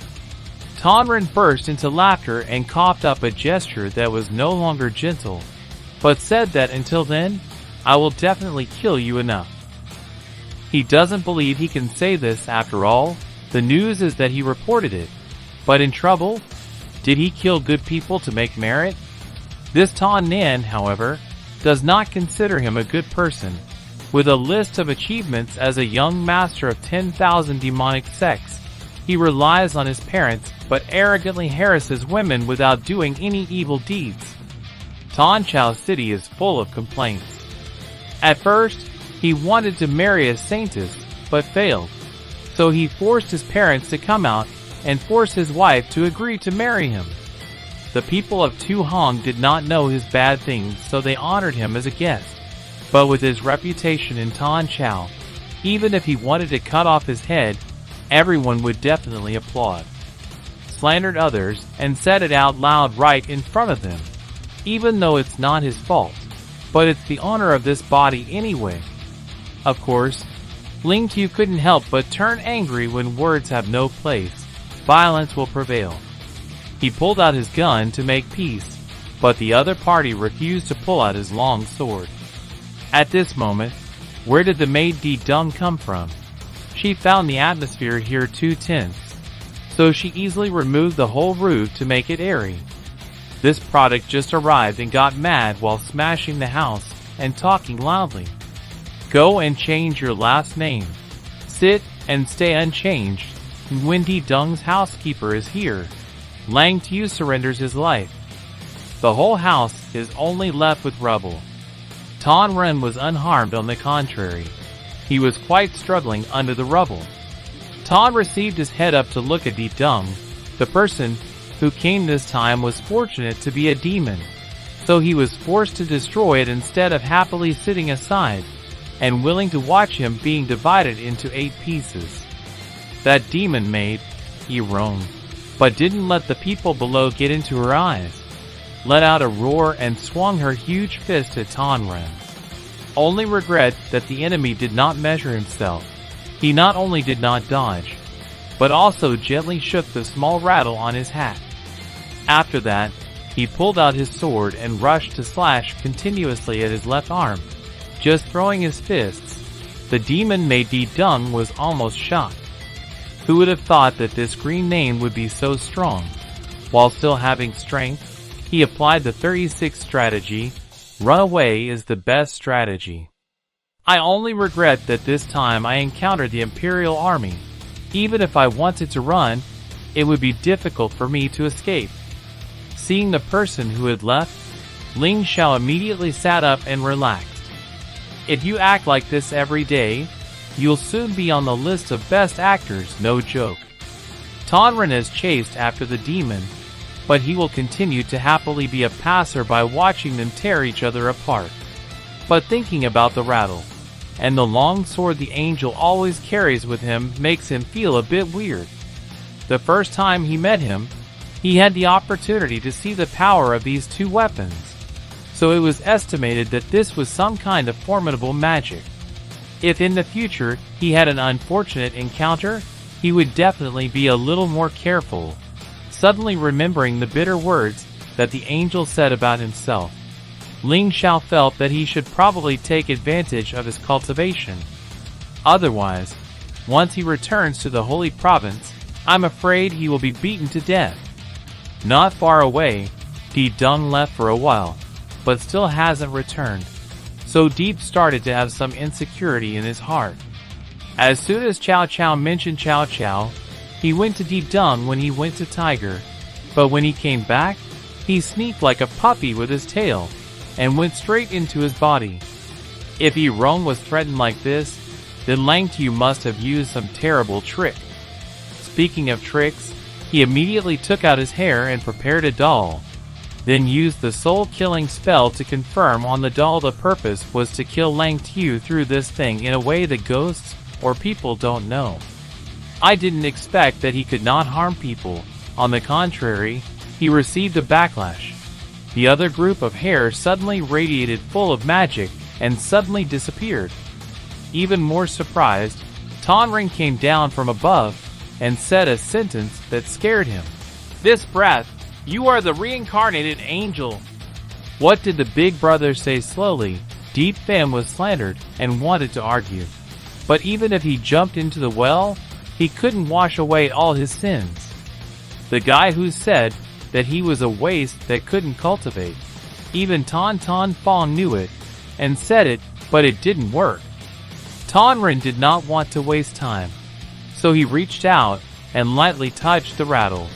Tonran burst into laughter and coughed up a gesture that was no longer gentle, but said that until then, I will definitely kill you enough. He doesn't believe he can say this after all. The news is that he reported it. But in trouble? Did he kill good people to make merit? This Tan Nan, however, does not consider him a good person. With a list of achievements as a young master of 10,000 demonic sects, he relies on his parents but arrogantly harasses women without doing any evil deeds. Tanchao City is full of complaints. At first, he wanted to marry a saintess, but failed. So he forced his parents to come out and force his wife to agree to marry him. The people of Tu Hong did not know his bad things, so they honored him as a guest. But with his reputation in Tanchao, even if he wanted to cut off his head, everyone would definitely applaud. Slandered others and said it out loud right in front of them, even though it's not his fault. But it's the honor of this body anyway. Of course, Ling Qiu couldn't help but turn angry when words have no place. Violence will prevail. He pulled out his gun to make peace, but the other party refused to pull out his long sword. At this moment, where did the maid Di Dung come from? She found the atmosphere here too tense, so she easily removed the whole roof to make it airy. This product just arrived and got mad while smashing the house and talking loudly. Go and change your last name. Sit and stay unchanged. When Di Dung's housekeeper is here, Lang Qiu surrenders his life. The whole house is only left with rubble. Tan Ren was unharmed, on the contrary. He was quite struggling under the rubble. Tan received his head up to look at Di Dung. The person who came this time was fortunate to be a demon, so he was forced to destroy it instead of happily sitting aside and willing to watch him being divided into 8 pieces. That demon maid, he roamed, but didn't let the people below get into her eyes. Let out a roar and swung her huge fist at Tonran. Only regret that the enemy did not measure himself. He not only did not dodge, but also gently shook the small rattle on his hat. After that, he pulled out his sword and rushed to slash continuously at his left arm, just throwing his fists. The demon maid Di Dung was almost shocked. Who would have thought that this green name would be so strong? While still having strength, he applied the 36 strategy. Run away is the best strategy. I only regret that this time I encountered the Imperial Army. Even if I wanted to run, it would be difficult for me to escape. Seeing the person who had left, Ling Xiao immediately sat up and relaxed. If you act like this every day, you'll soon be on the list of best actors, no joke. Tonran is chased after the demon, but he will continue to happily be a passer by watching them tear each other apart. But thinking about the rattle, and the long sword the angel always carries with him makes him feel a bit weird. The first time he met him, He had the opportunity to see the power of these two weapons, so it was estimated that this was some kind of formidable magic. If in the future he had an unfortunate encounter, he would definitely be a little more careful, suddenly remembering the bitter words that the angel said about himself. Ling Xiao felt that he should probably take advantage of his cultivation. Otherwise, once he returns to the Holy Province, I'm afraid he will be beaten to death. Not far away, Deep Dung left for a while, but still hasn't returned, so Deep started to have some insecurity in his heart. As soon as Cao Cao mentioned Cao Cao, he went to Deep Dung when he went to Tiger, but when he came back, he sneaked like a puppy with his tail, and went straight into his body. If Yi-Rong was threatened like this, then Lang Tu must have used some terrible trick. Speaking of tricks, he immediately took out his hair and prepared a doll, then used the soul-killing spell to confirm on the doll the purpose was to kill Lang Tu through this thing in a way that ghosts or people don't know. I didn't expect that he could not harm people. On the contrary, he received a backlash. The other group of hair suddenly radiated full of magic and suddenly disappeared. Even more surprised, Tonrin came down from above and said a sentence that scared him. This breath, you are the reincarnated angel. What did the big brother say slowly? Deep Fam was slandered and wanted to argue. But even if he jumped into the well, he couldn't wash away all his sins. The guy who said that he was a waste that couldn't cultivate. Even Ton Ton Fong knew it and said it, but it didn't work. Tonrin did not want to waste time, so he reached out and lightly touched the rattle.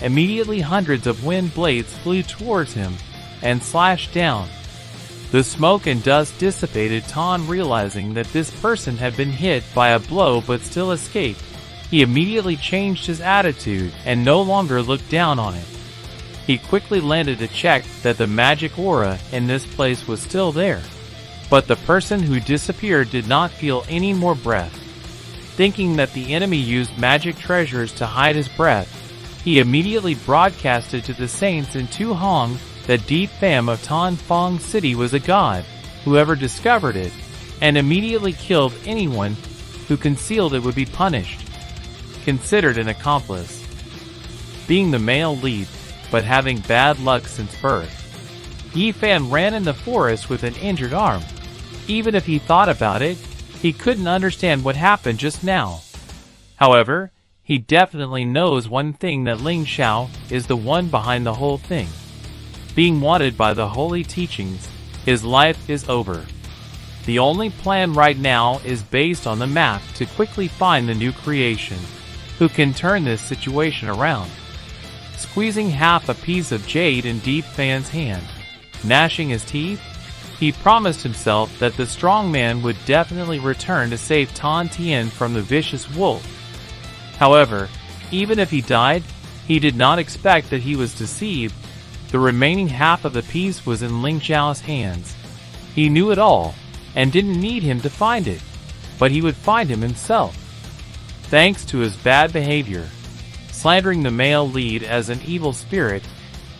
Immediately hundreds of wind blades flew towards him and slashed down. The smoke and dust dissipated. Ton, realizing that this person had been hit by a blow but still escaped, he immediately changed his attitude and no longer looked down on it. He quickly landed to check that the magic aura in this place was still there, but the person who disappeared did not feel any more breath. Thinking that the enemy used magic treasures to hide his breath, he immediately broadcasted to the saints in Tu Hong that Deep Fam of Tan Fong City was a god, whoever discovered it, and immediately killed anyone who concealed it would be punished. Considered an accomplice. Being the male lead, but having bad luck since birth, Yi Fan ran in the forest with an injured arm. Even if he thought about it, he couldn't understand what happened just now. However, he definitely knows one thing, that Ling Xiao is the one behind the whole thing. Being wanted by the holy teachings, his life is over. The only plan right now is based on the map to quickly find the new creation, who can turn this situation around. Squeezing half a piece of jade in Deep Fan's hand, gnashing his teeth, he promised himself that the strong man would definitely return to save Tan Tien from the vicious wolf. However, even if he died, he did not expect that he was deceived. The remaining half of the piece was in Ling Xiao's hands. He knew it all, and didn't need him to find it, but he would find him himself. Thanks to his bad behavior, slandering the male lead as an evil spirit,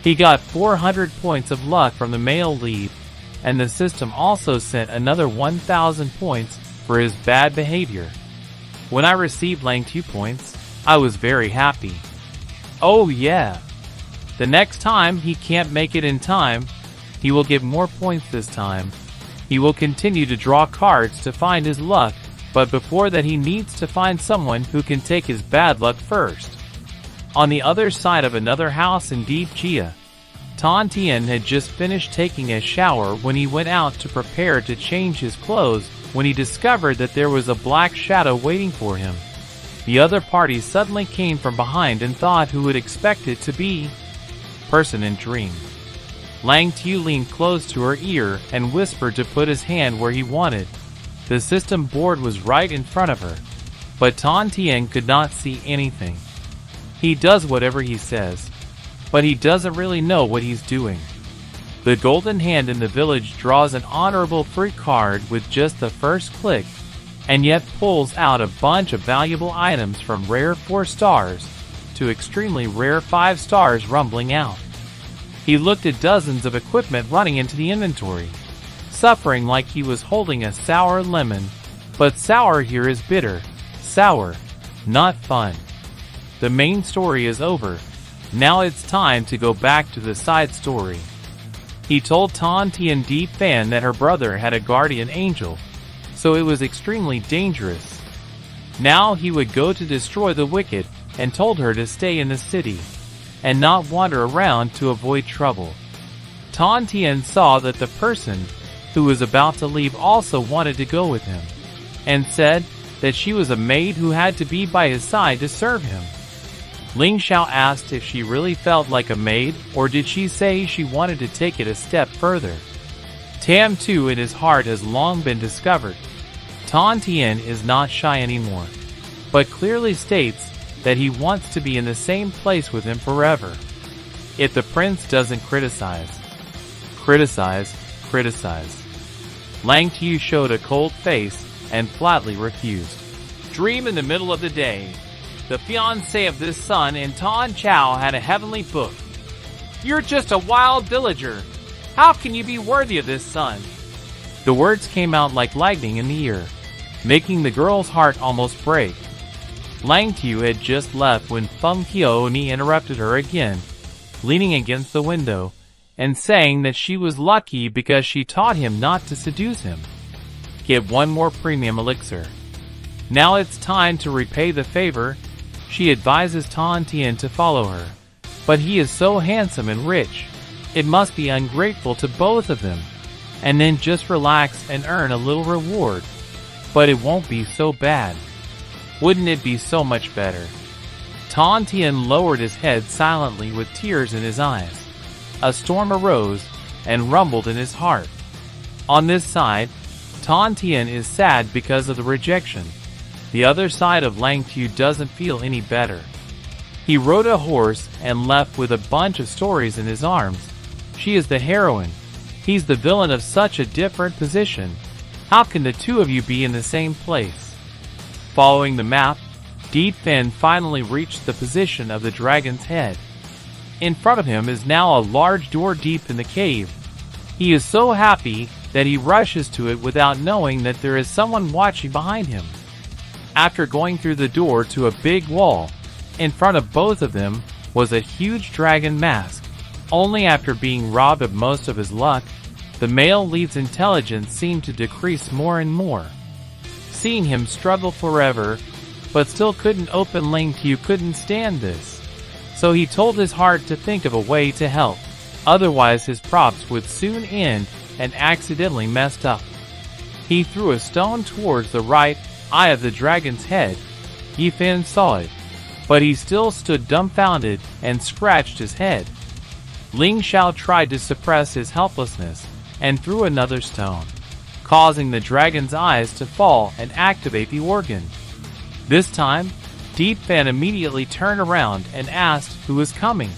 he got 400 points of luck from the male lead, and the system also sent another 1,000 points for his bad behavior. When I received Lang 2 points, I was very happy. Oh yeah! The next time he can't make it in time, he will get more points this time. He will continue to draw cards to find his luck, but before that he needs to find someone who can take his bad luck first. On the other side of another house in Deep Chia, Tan Tien had just finished taking a shower when he went out to prepare to change his clothes when he discovered that there was a black shadow waiting for him. The other party suddenly came from behind and thought who would expect it to be. Person in dream. Lang Tu leaned close to her ear and whispered to put his hand where he wanted. The system board was right in front of her, but Tan Tien could not see anything. He does whatever he says, but he doesn't really know what he's doing. The golden hand in the village draws an honorable fruit card with just the first click, and yet pulls out a bunch of valuable items from rare 4 stars. to extremely rare 5 stars rumbling out. He looked at dozens of equipment running into the inventory, suffering like he was holding a sour lemon. But sour here is bitter. Sour, not fun. The main story is over. Now it's time to go back to the side story. He told Tan Tien Deep Fan that her brother had a guardian angel, so it was extremely dangerous. Now he would go to destroy the wicked, and told her to stay in the city and not wander around to avoid trouble. Tan Tien saw that the person who was about to leave also wanted to go with him, and said that she was a maid who had to be by his side to serve him. Ling Xiao asked if she really felt like a maid, or did she say she wanted to take it a step further. Tam too in his heart has long been discovered. Tan Tien is not shy anymore, but clearly states that he wants to be in the same place with him forever. If the prince doesn't criticize. Lang Tiu showed a cold face and flatly refused. Dream in the middle of the day. The fiancé of this son and Tan Chao had a heavenly book. You're just a wild villager. How can you be worthy of this son? The words came out like lightning in the ear, making the girl's heart almost break. Lang Tiu had just left when Feng K-Uyn interrupted her again, leaning against the window, and saying that she was lucky because she taught him not to seduce him. Get one more premium elixir. Now it's time to repay the favor. She advises Tan Tien to follow her, but he is so handsome and rich. It must be ungrateful to both of them, and then just relax and earn a little reward. But it won't be so bad. Wouldn't it be so much better? Tan Tien lowered his head silently with tears in his eyes. A storm arose and rumbled in his heart. On this side, Tan Tien is sad because of the rejection. The other side of Lang Tiu doesn't feel any better. He rode a horse and left with a bunch of stories in his arms. She is the heroine. He's the villain of such a different position. How can the two of you be in the same place? Following the map, Deep Fin finally reached the position of the dragon's head. In front of him is now a large door deep in the cave. He is so happy that he rushes to it without knowing that there is someone watching behind him. After going through the door to a big wall, in front of both of them was a huge dragon mask. Only after being robbed of most of his luck, the male lead's intelligence seemed to decrease more and more. Seeing him struggle forever, but still couldn't open, Ling Qiu couldn't stand this. So he told his heart to think of a way to help, otherwise his props would soon end, and accidentally messed up. He threw a stone towards the right eye of the dragon's head. Yi Fin saw it, but he still stood dumbfounded and scratched his head. Ling Xiao tried to suppress his helplessness and threw another stone, causing the dragon's eyes to fall and activate the organ. This time, Deep Fan immediately turned around and asked who was coming.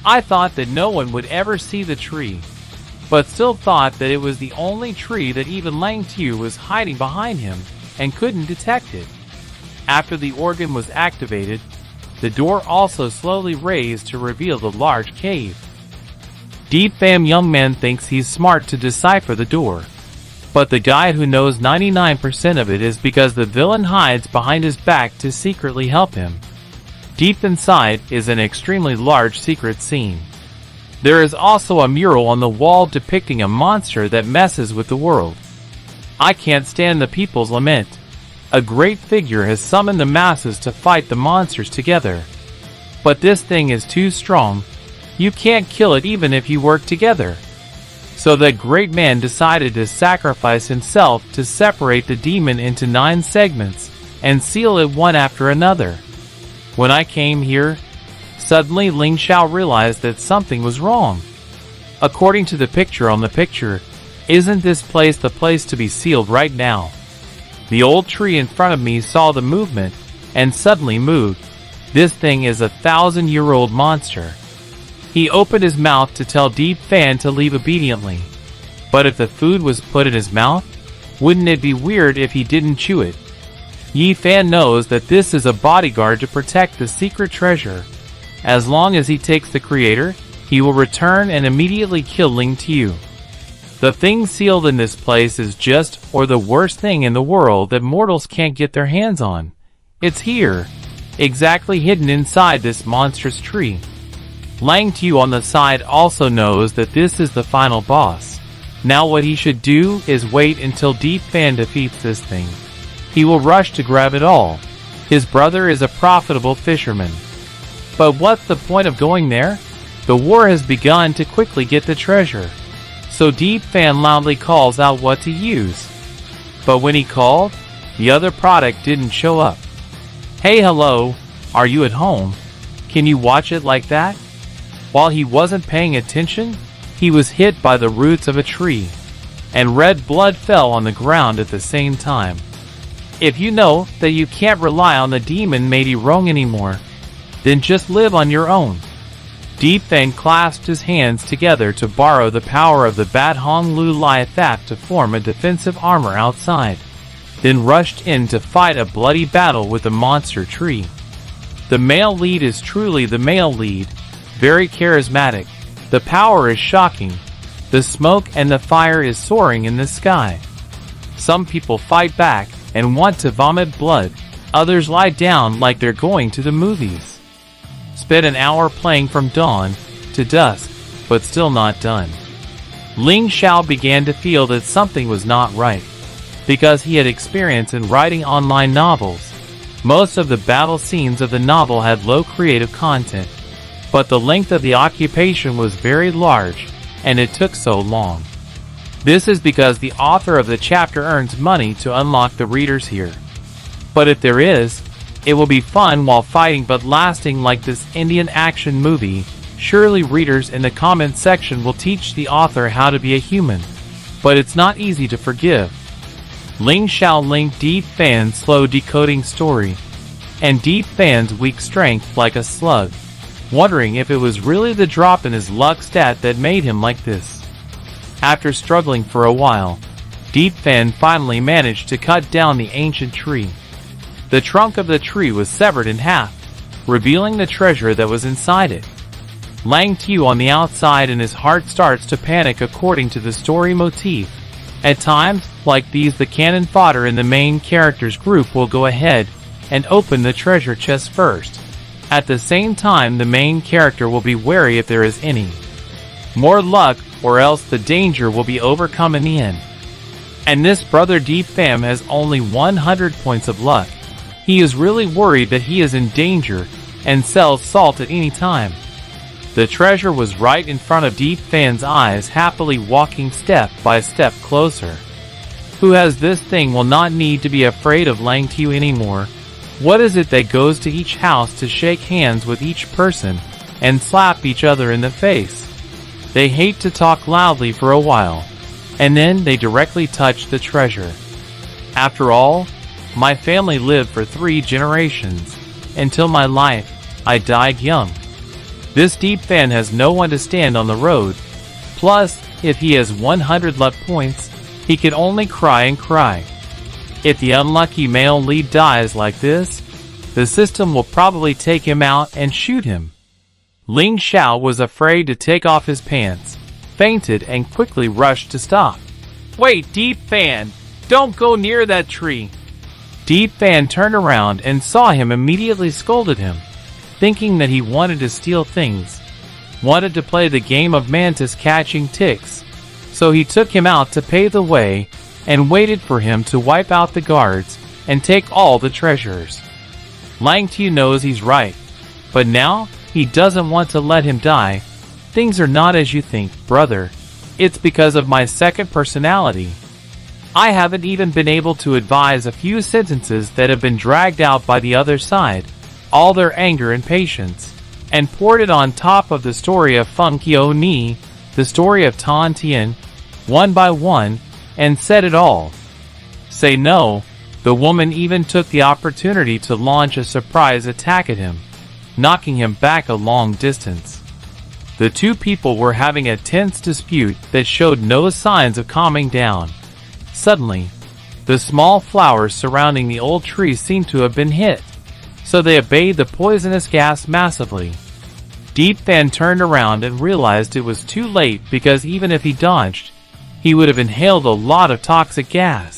I thought that no one would ever see the tree, but still thought that it was the only tree that even Lang Tiu was hiding behind him and couldn't detect it. After the organ was activated, the door also slowly raised to reveal the large cave. Deep Fam young man thinks he's smart to decipher the door, but the guy who knows 99% of it is because the villain hides behind his back to secretly help him. Deep inside is an extremely large secret scene. There is also a mural on the wall depicting a monster that messes with the world. I can't stand the people's lament. A great figure has summoned the masses to fight the monsters together. But this thing is too strong. You can't kill it even if you work together. So that great man decided to sacrifice himself to separate the demon into 9 segments and seal it one after another. When I came here, suddenly Ling Xiao realized that something was wrong. According to the picture on the picture, isn't this place the place to be sealed right now? The old tree in front of me saw the movement and suddenly moved. This thing is a 1,000-year-old monster. He opened his mouth to tell Deep Fan to leave obediently. But if the food was put in his mouth, wouldn't it be weird if he didn't chew it? Yi Fan knows that this is a bodyguard to protect the secret treasure. As long as he takes the creator, he will return and immediately kill Ling Xiao. The thing sealed in this place is just or the worst thing in the world that mortals can't get their hands on. It's here, exactly hidden inside this monstrous tree. Ling Xiao on the side also knows that this is the final boss. Now what he should do is wait until Deep Fan defeats this thing. He will rush to grab it all. His brother is a profitable fisherman. But what's the point of going there? The war has begun to quickly get the treasure. So Deep Fan loudly calls out what to use. But when he called, the other product didn't show up. Hey, hello, are you at home? Can you watch it like that? While he wasn't paying attention, he was hit by the roots of a tree, and red blood fell on the ground at the same time. If you know that you can't rely on the demon Matey Rong anymore, then just live on your own. Deep Fan clasped his hands together to borrow the power of the Bat Hong Lu Lai Thap to form a defensive armor outside, then rushed in to fight a bloody battle with the monster tree. The male lead is truly the male lead, very charismatic. The power is shocking. The smoke and the fire is soaring in the sky. Some people fight back and want to vomit blood. Others lie down like they're going to the movies. Spent an hour playing from dawn to dusk, but still not done. Ling Xiao began to feel that something was not right, because he had experience in writing online novels. Most of the battle scenes of the novel had low creative content, but the length of the occupation was very large, and it took so long. This is because the author of the chapter earns money to unlock the readers here. But if there is, it will be fun while fighting but lasting like this Indian action movie. Surely readers in the comment section will teach the author how to be a human. But it's not easy to forgive. Ling Xiao linked Deep Fan's slow decoding story, and Deep Fan's weak strength like a slug, wondering if it was really the drop in his luck stat that made him like this. After struggling for a while, Deep Fan finally managed to cut down the ancient tree. The trunk of the tree was severed in half, revealing the treasure that was inside it. Ling Xiao on the outside and his heart starts to panic according to the story motif. At times, like these, the cannon fodder in the main character's group will go ahead and open the treasure chest first. At the same time, the main character will be wary if there is any more luck, or else the danger will be overcome in the end. And this brother Deep Fan has only 100 points of luck. He is really worried that he is in danger and sells salt at any time. The treasure was right in front of Deep Fan's eyes, happily walking step by step closer. Who has this thing will not need to be afraid of Ling Xiao anymore. What is it that goes to each house to shake hands with each person and slap each other in the face? They hate to talk loudly for a while, and then they directly touch the treasure. After all, my family lived for 3 generations. Until my life, I died young. This Deep Fan has no one to stand on the road. Plus, if he has 100 luck points, he can only cry and cry. If the unlucky male lead dies like this, the system will probably take him out and shoot him. Ling Xiao was afraid to take off his pants, fainted and quickly rushed to stop. Wait, Deep Fan, don't go near that tree. Deep Fan turned around and saw him, immediately scolded him, thinking that he wanted to steal things, wanted to play the game of mantis catching ticks. So he took him out to pave the way and waited for him to wipe out the guards and take all the treasures. Ling Xiao knows he's right, but now he doesn't want to let him die. Things are not as you think, brother. It's because of my second personality. I haven't even been able to advise a few sentences that have been dragged out by the other side, all their anger and patience, and poured it on top of the story of Feng Qiu Ni, the story of Tan Tian, one by one, and said it all. Say no, the woman even took the opportunity to launch a surprise attack at him, knocking him back a long distance. The two people were having a tense dispute that showed no signs of calming down. Suddenly, The small flowers surrounding the old tree seemed to have been hit, so they obeyed the poisonous gas massively. Deep then turned around and realized it was too late because even if he dodged, he would have inhaled a lot of toxic gas.